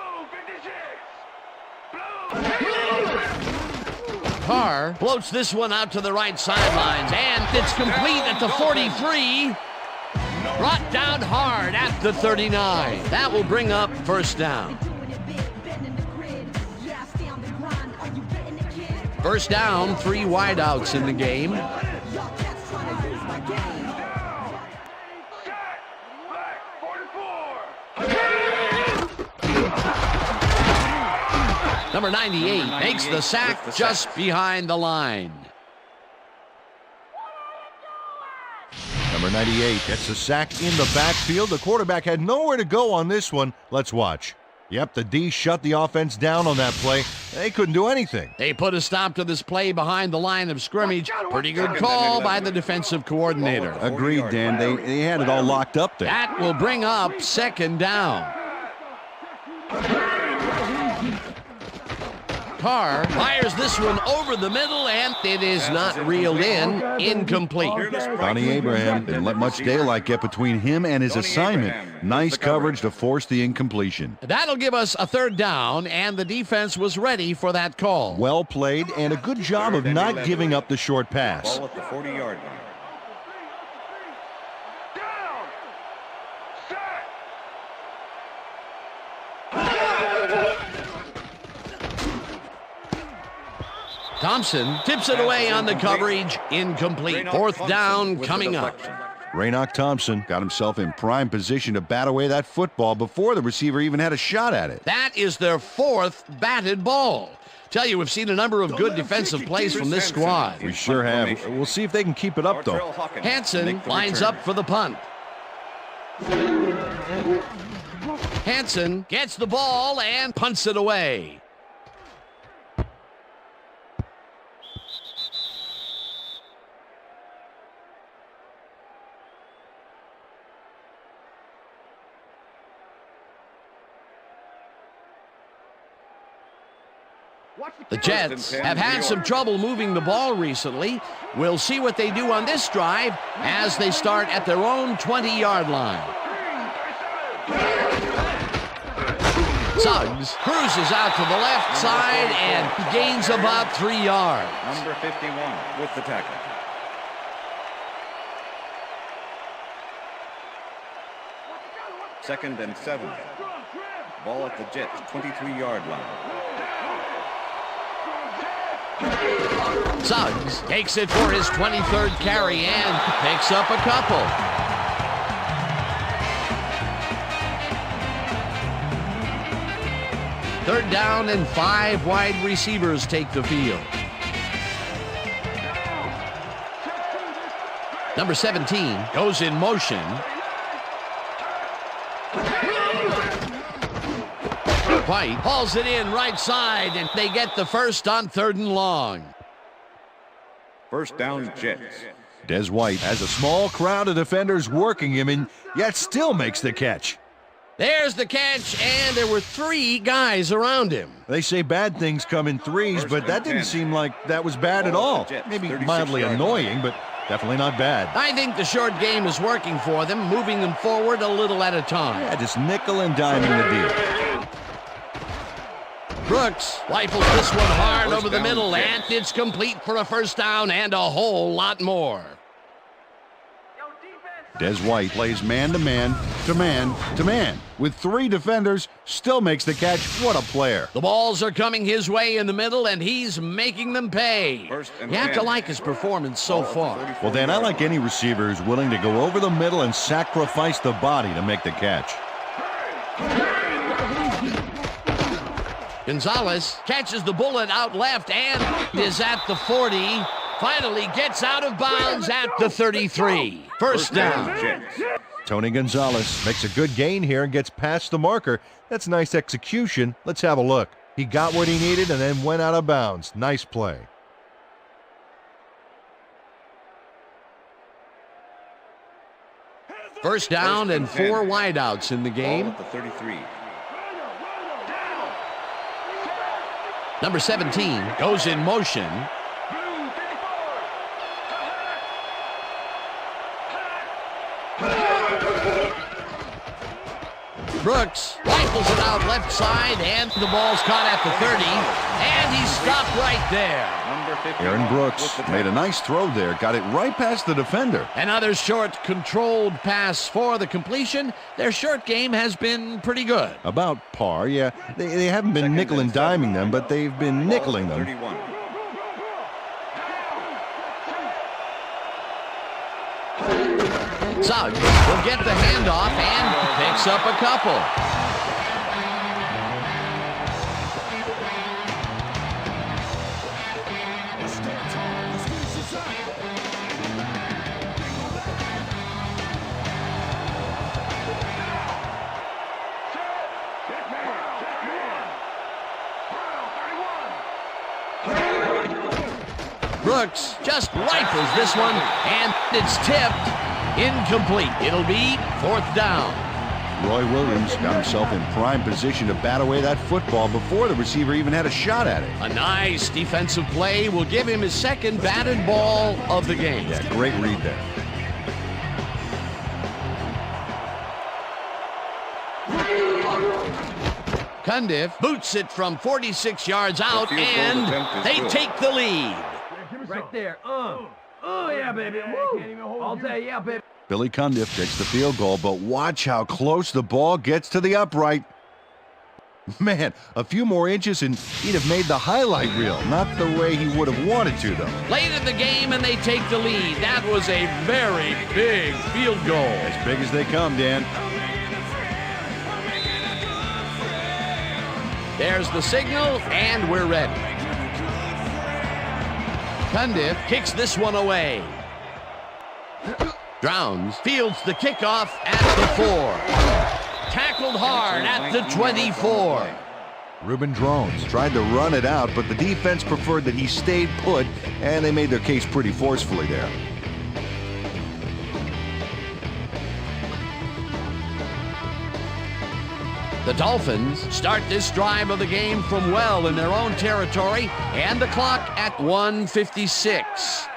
Carr floats this one out to the right sidelines, and it's complete at the 43. Brought down hard at the 39. That will bring up 1st down. 1st down, 3 wideouts in the game. Number 98 makes the sack just behind the line. Number 98 gets a sack in the backfield. The quarterback had nowhere to go on this one. Let's watch. Yep, the D shut the offense down on that play. They couldn't do anything. They put a stop to this play behind the line of scrimmage. Pretty good call by the defensive coordinator. Agreed, Dan. They had it all locked up there. That will bring up 2nd down. Carr fires this one over the middle, and it is not reeled in. Incomplete. Donnie Abraham didn't let much daylight get between him and his assignment. Nice coverage to force the incompletion. That'll give us a 3rd down, and the defense was ready for that call. Well played, and a good job of not giving up the short pass. Ball at the 40-yard line. Thompson tips it away on the coverage. Incomplete. 4th down coming up. Raynoch Thompson got himself in prime position to bat away that football before the receiver even had a shot at it. That is their 4th batted ball. Tell you, we've seen a number of good defensive plays from this squad. We sure have. We'll see if they can keep it up, though. Hansen lines up for the punt. Hansen gets the ball and punts it away. The Jets have had some trouble moving the ball recently. We'll see what they do on this drive as they start at their own 20-yard line. Suggs cruises out to the left side and gains about 3 yards. Number 51 with the tackle. Second and 7. Ball at the Jets' 23-yard line. Suggs takes it for his 23rd carry and picks up a couple. Third down and 5 wide receivers take the field. Number 17 goes in motion. White hauls it in right side, and they get the first on 3rd and long. First down, Jets. Des White has a small crowd of defenders working him, and yet still makes the catch. There's the catch, and there were 3 guys around him. They say bad things come in threes, but that didn't seem like that was bad at all. Maybe mildly annoying, but definitely not bad. I think the short game is working for them, moving them forward a little at a time. Yeah, just nickel and diming the deal. Brooks rifles this one hard over the middle, and it's complete for a first down and a whole lot more. Des White plays man-to-man to man-to-man. With 3 defenders, still makes the catch. What a player. The balls are coming his way in the middle, and he's making them pay. You have to like his performance so far. Well, Dan, I like any receiver who's willing to go over the middle and sacrifice the body to make the catch. Gonzalez catches the bullet out left and is at the 40. Finally gets out of bounds at the 33. First down. Tony Gonzalez makes a good gain here and gets past the marker. That's nice execution. Let's have a look. He got what he needed and then went out of bounds. Nice play. First down and 4 wideouts in the game. Ball at the 33. Number 17 goes in motion. Brooks rifles it out left side, and the ball's caught at the 30, and he's stopped right there. Aaron Brooks made a nice throw there, got it right past the defender. Another short, controlled pass for the completion. Their short game has been pretty good. About par, yeah. They haven't been nickel and diming them, but they've been nickeling them. 31. Suggs will get the handoff and picks up a couple. Brooks just rifles this one, and it's tipped. Incomplete. It'll be 4th down. Roy Williams got himself in prime position to bat away that football before the receiver even had a shot at it. A nice defensive play will give him his 2nd batted ball of the game. Yeah, great read there. Cundiff boots it from 46 yards out, and they take the lead. Right there. Oh, yeah, baby. Woo. All day, yeah, baby. Billy Cundiff takes the field goal, but watch how close the ball gets to the upright. Man, a few more inches and he'd have made the highlight reel. Not the way he would have wanted to, though. Late in the game, and they take the lead. That was a very big field goal. As big as they come, Dan. There's the signal, and we're ready. Cundiff kicks this one away. Drowns fields the kickoff at the 4. Tackled hard at the 24. Reuben Drones tried to run it out, but the defense preferred that he stayed put, and they made their case pretty forcefully there. The Dolphins start this drive of the game from well in their own territory, and the clock at 1:56.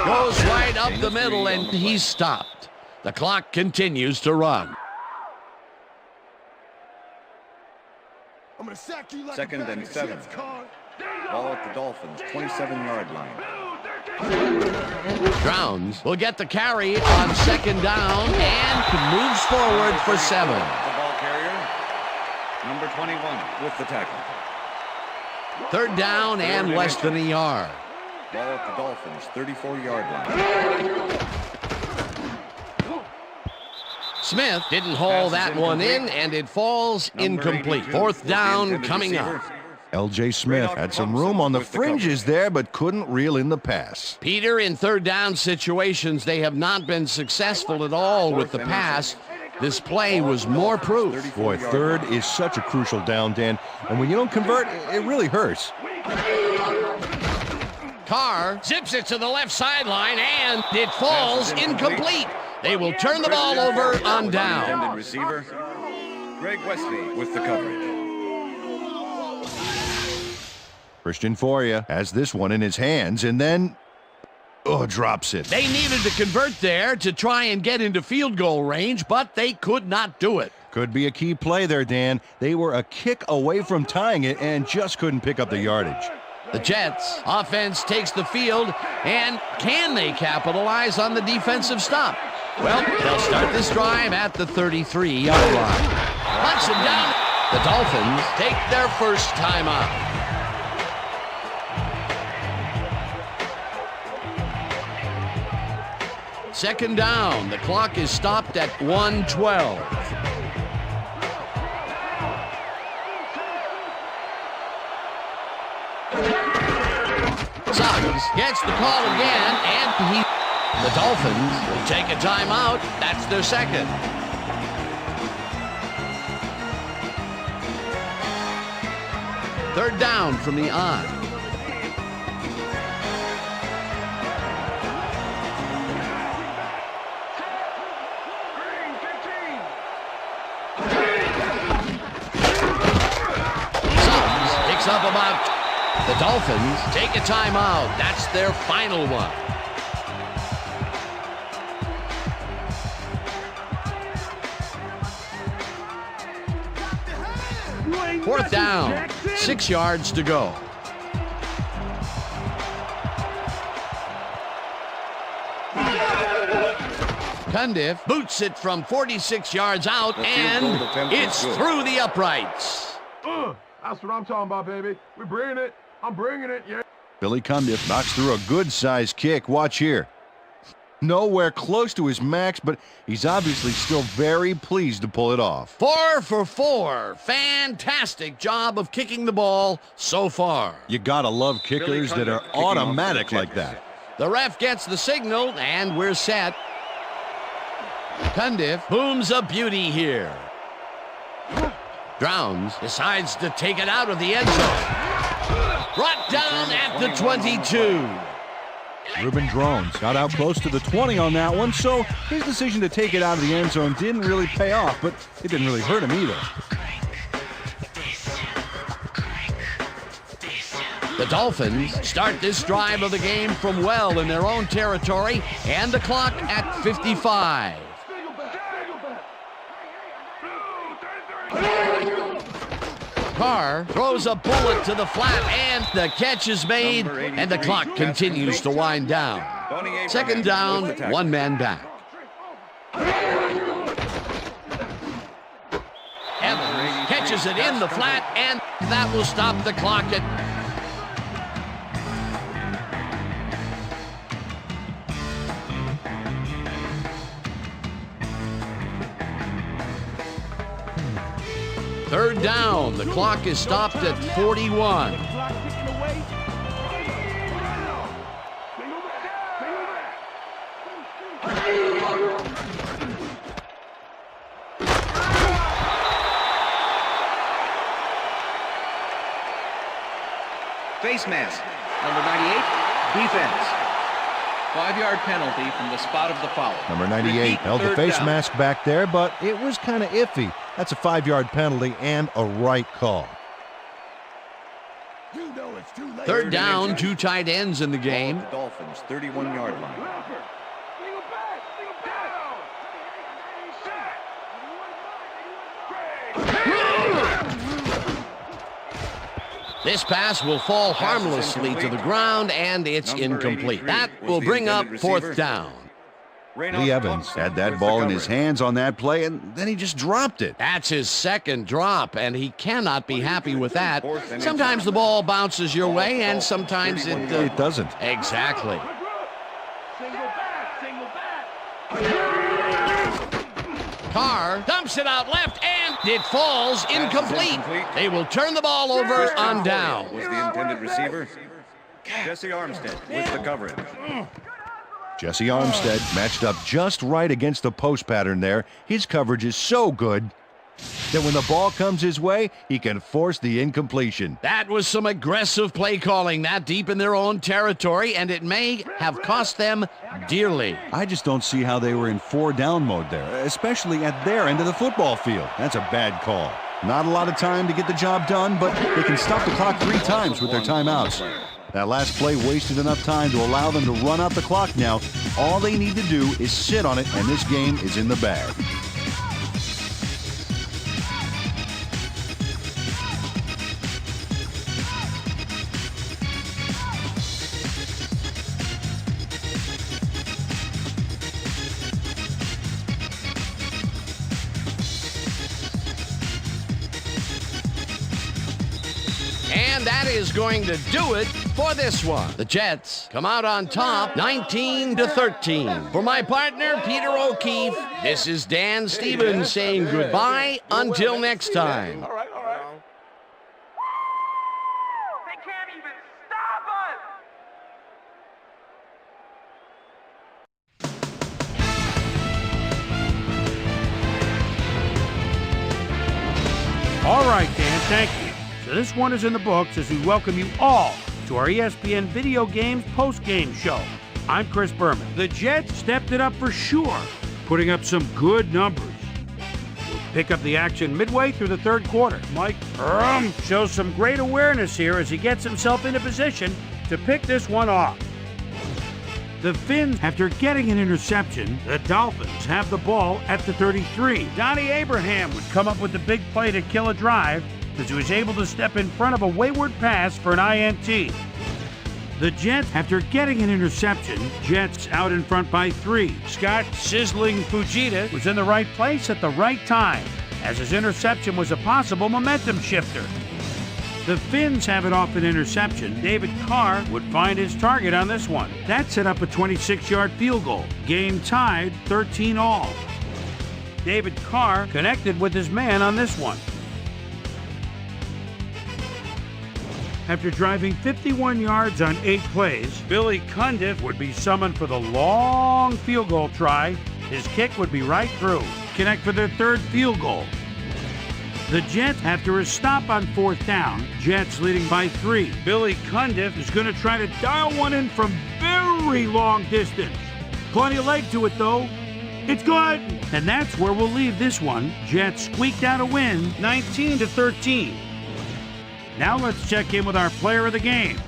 Goes right up the middle, and he's stopped. The clock continues to run. I'm gonna sack you like 2nd and 7. Ball at the Dolphins, 27-yard line. Drowns will get the carry on 2nd down and moves forward for 7. The ball carrier, number 21, with the tackle. 3rd down and less than a yard. Ball at the Dolphins, 34-yard line. Smith didn't haul that one in, and it falls incomplete. 4th down coming up. L.J. Smith had some room on the fringes there, but couldn't reel in the pass. Peter, in 3rd down situations, they have not been successful at all with the pass. This play was more proof. Boy, 3rd is such a crucial down, Dan, and when you don't convert, it really hurts. Carr zips it to the left sideline, and it falls incomplete. They will turn the ball over on down. Intended receiver, Greg Wesley with the coverage. Christian Foria has this one in his hands and then, drops it. They needed to convert there to try and get into field goal range, but they could not do it. Could be a key play there, Dan. They were a kick away from tying it and just couldn't pick up the yardage. The Jets offense takes the field, and can they capitalize on the defensive stop? Well, they'll start this drive at the 33-yard line. Hunts him down. The Dolphins take their first timeout. Second down. The clock is stopped at 1:12. Suggs gets the call again, and the Dolphins will take a timeout. That's their second. Third down from the I. Suggs picks up about. The Dolphins take a timeout. That's their final one. Fourth down, 6 yards to go. Cundiff boots it from 46 yards out, and it's through the uprights. That's what I'm talking about, baby. We're bringing it. I'm bringing it, yeah. Billy Cundiff knocks through a good-sized kick. Watch here. Nowhere close to his max, but he's obviously still very pleased to pull it off. 4 for 4. Fantastic job of kicking the ball so far. You gotta love kickers that are automatic like that. The ref gets the signal, and we're set. Cundiff booms a beauty here. Drowns decides to take it out of the end zone. Brought down at the 22. Ruben Drones got out close to the 20 on that one, so his decision to take it out of the end zone didn't really pay off, but it didn't really hurt him either. The Dolphins start this drive of the game from well in their own territory, and the clock at 55. Carr throws a bullet to the flat, and the catch is made, and the clock continues to wind down. Second down, one man back. Evans catches it in the flat, and that will stop the clock at third down. The clock is stopped at 41. Face mask, number 98, defense. 5-yard penalty from the spot of the foul. Number 98 held the face mask back there, but it was kind of iffy. That's a 5-yard penalty and a right call. Third down, two tight ends in the game. The Dolphins, 31-yard line. This pass will fall harmlessly to the ground, and it's incomplete. That will bring up fourth down. Lee Evans had that ball in his hands on that play, and then he just dropped it. That's his second drop, and he cannot be happy with that. Sometimes the ball bounces your way, and sometimes it doesn't. Exactly. Carr dumps it out left, and it falls incomplete. They will turn the ball over on down. Was the intended receiver. Jesse Armstead with the coverage. Jesse Armstead matched up just right against the post pattern there. His coverage is so good that when the ball comes his way, he can force the incompletion. That was some aggressive play calling that deep in their own territory, and it may have cost them dearly. I just don't see how they were in 4-down mode there, especially at their end of the football field. That's a bad call. Not a lot of time to get the job done, but they can stop the clock 3 times with their timeouts. That last play wasted enough time to allow them to run out the clock now. All they need to do is sit on it, and this game is in the bag. And that is going to do it for this one. The Jets come out on top, 19-13. For my partner, Peter O'Keefe, this is Dan Stevens saying goodbye until next time. All right. They can't even stop us. All right, Dan, thank you. So this one is in the books as we welcome you all to our ESPN Video Games post-game show. I'm Chris Berman. The Jets stepped it up for sure, putting up some good numbers. We'll pick up the action midway through the third quarter. Mike shows some great awareness here as he gets himself into position to pick this one off. The Finns, after getting an interception, the Dolphins have the ball at the 33. Donnie Abraham would come up with the big play to kill a drive as he was able to step in front of a wayward pass for an INT. The Jets, after getting an interception, Jets out in front by 3. Scott Sizzling Fujita was in the right place at the right time, as his interception was a possible momentum shifter. The Finns have it off an interception. David Carr would find his target on this one. That set up a 26-yard field goal. Game tied 13-all. David Carr connected with his man on this one. After driving 51 yards on 8 plays, Billy Cundiff would be summoned for the long field goal try. His kick would be right through. Connect for their third field goal. The Jets, after a stop on 4th down, Jets leading by 3. Billy Cundiff is going to try to dial one in from very long distance. Plenty of leg to it, though. It's good! And that's where we'll leave this one. Jets squeaked out a win, 19-13. Now let's check in with our player of the game,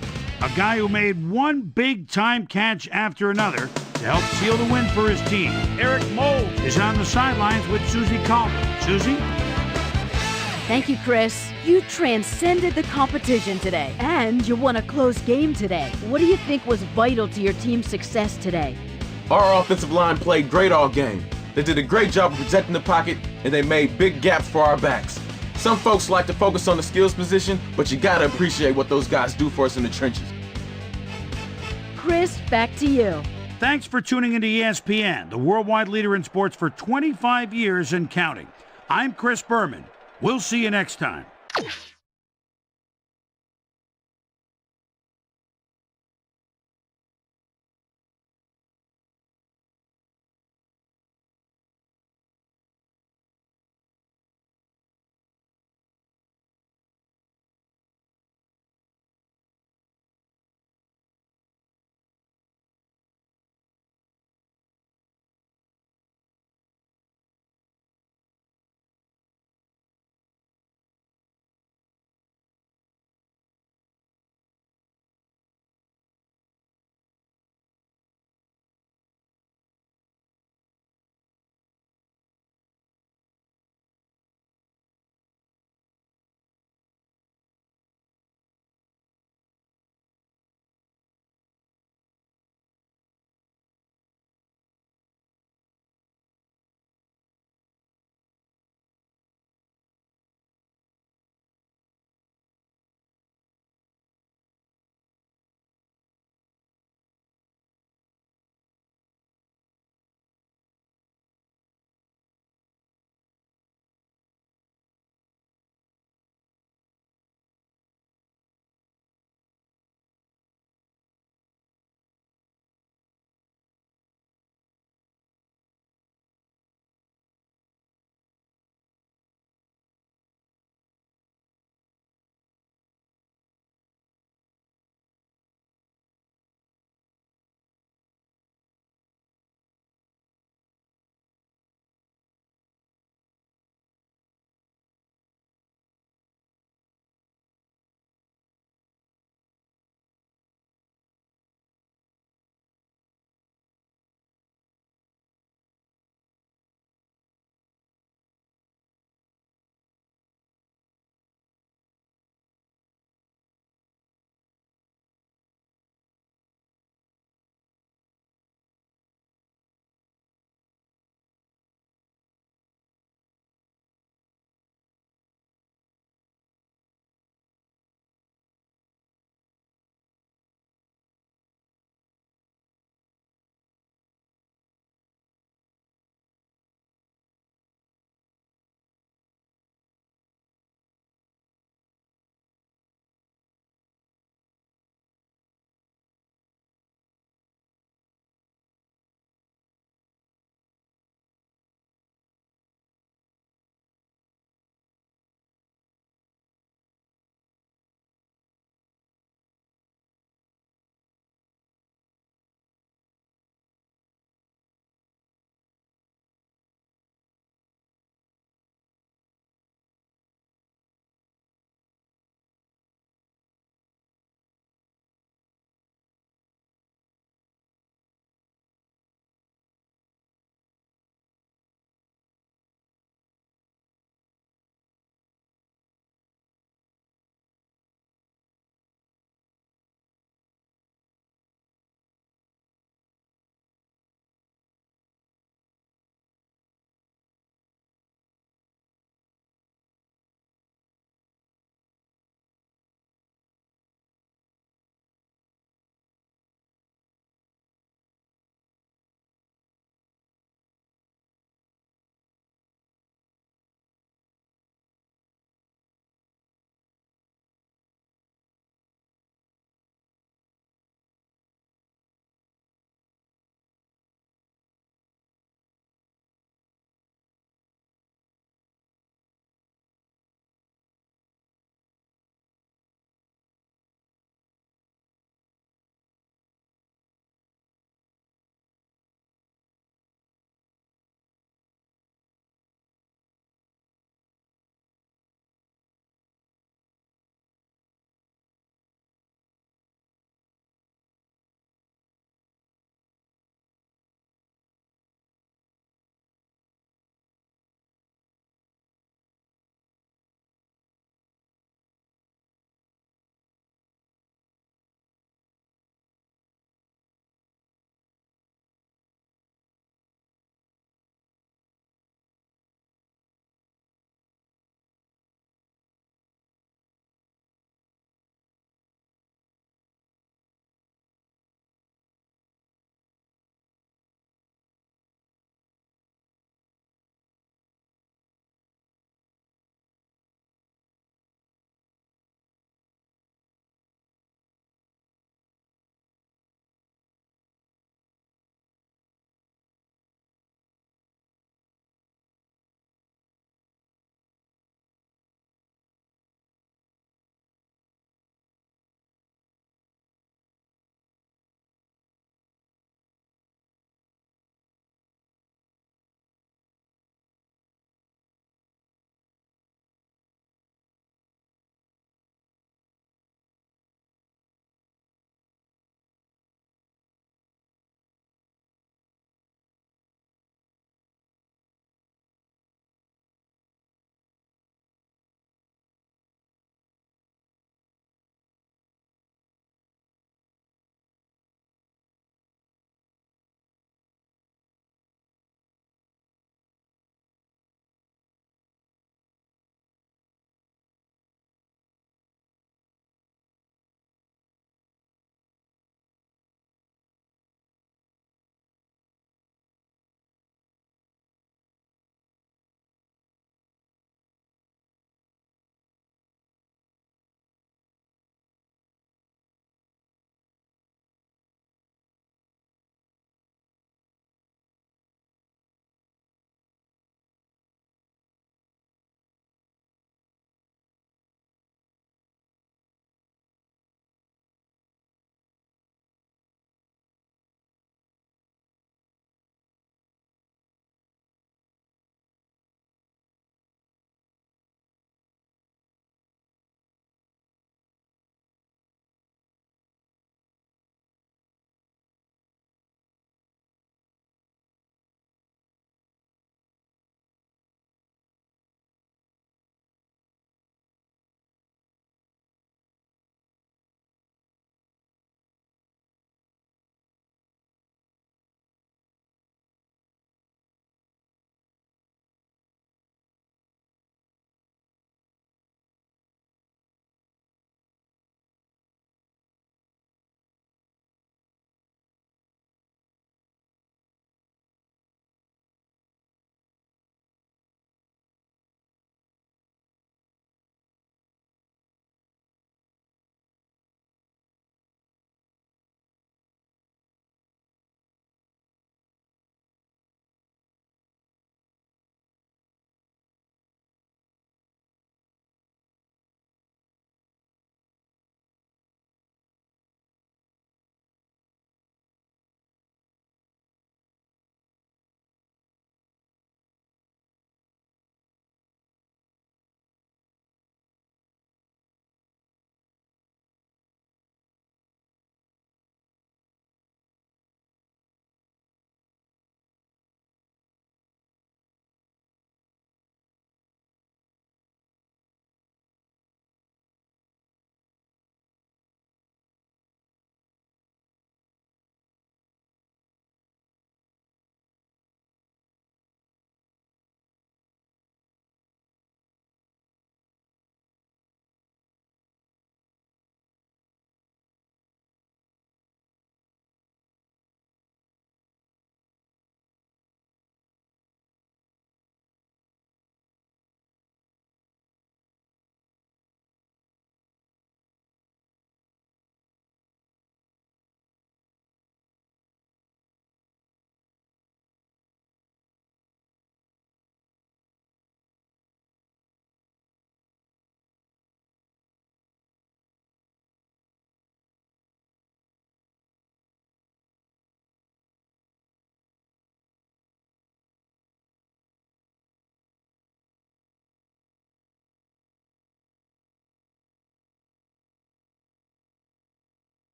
a guy who made one big-time catch after another to help seal the win for his team. Eric Mold is on the sidelines with Susie Calder. Susie? Thank you, Chris. You transcended the competition today, and you won a close game today. What do you think was vital to your team's success today? Our offensive line played great all game. They did a great job of protecting the pocket, and they made big gaps for our backs. Some folks like to focus on the skills position, but you gotta appreciate what those guys do for us in the trenches. Chris, back to you. Thanks for tuning into ESPN, the worldwide leader in sports for 25 years and counting. I'm Chris Berman. We'll see you next time.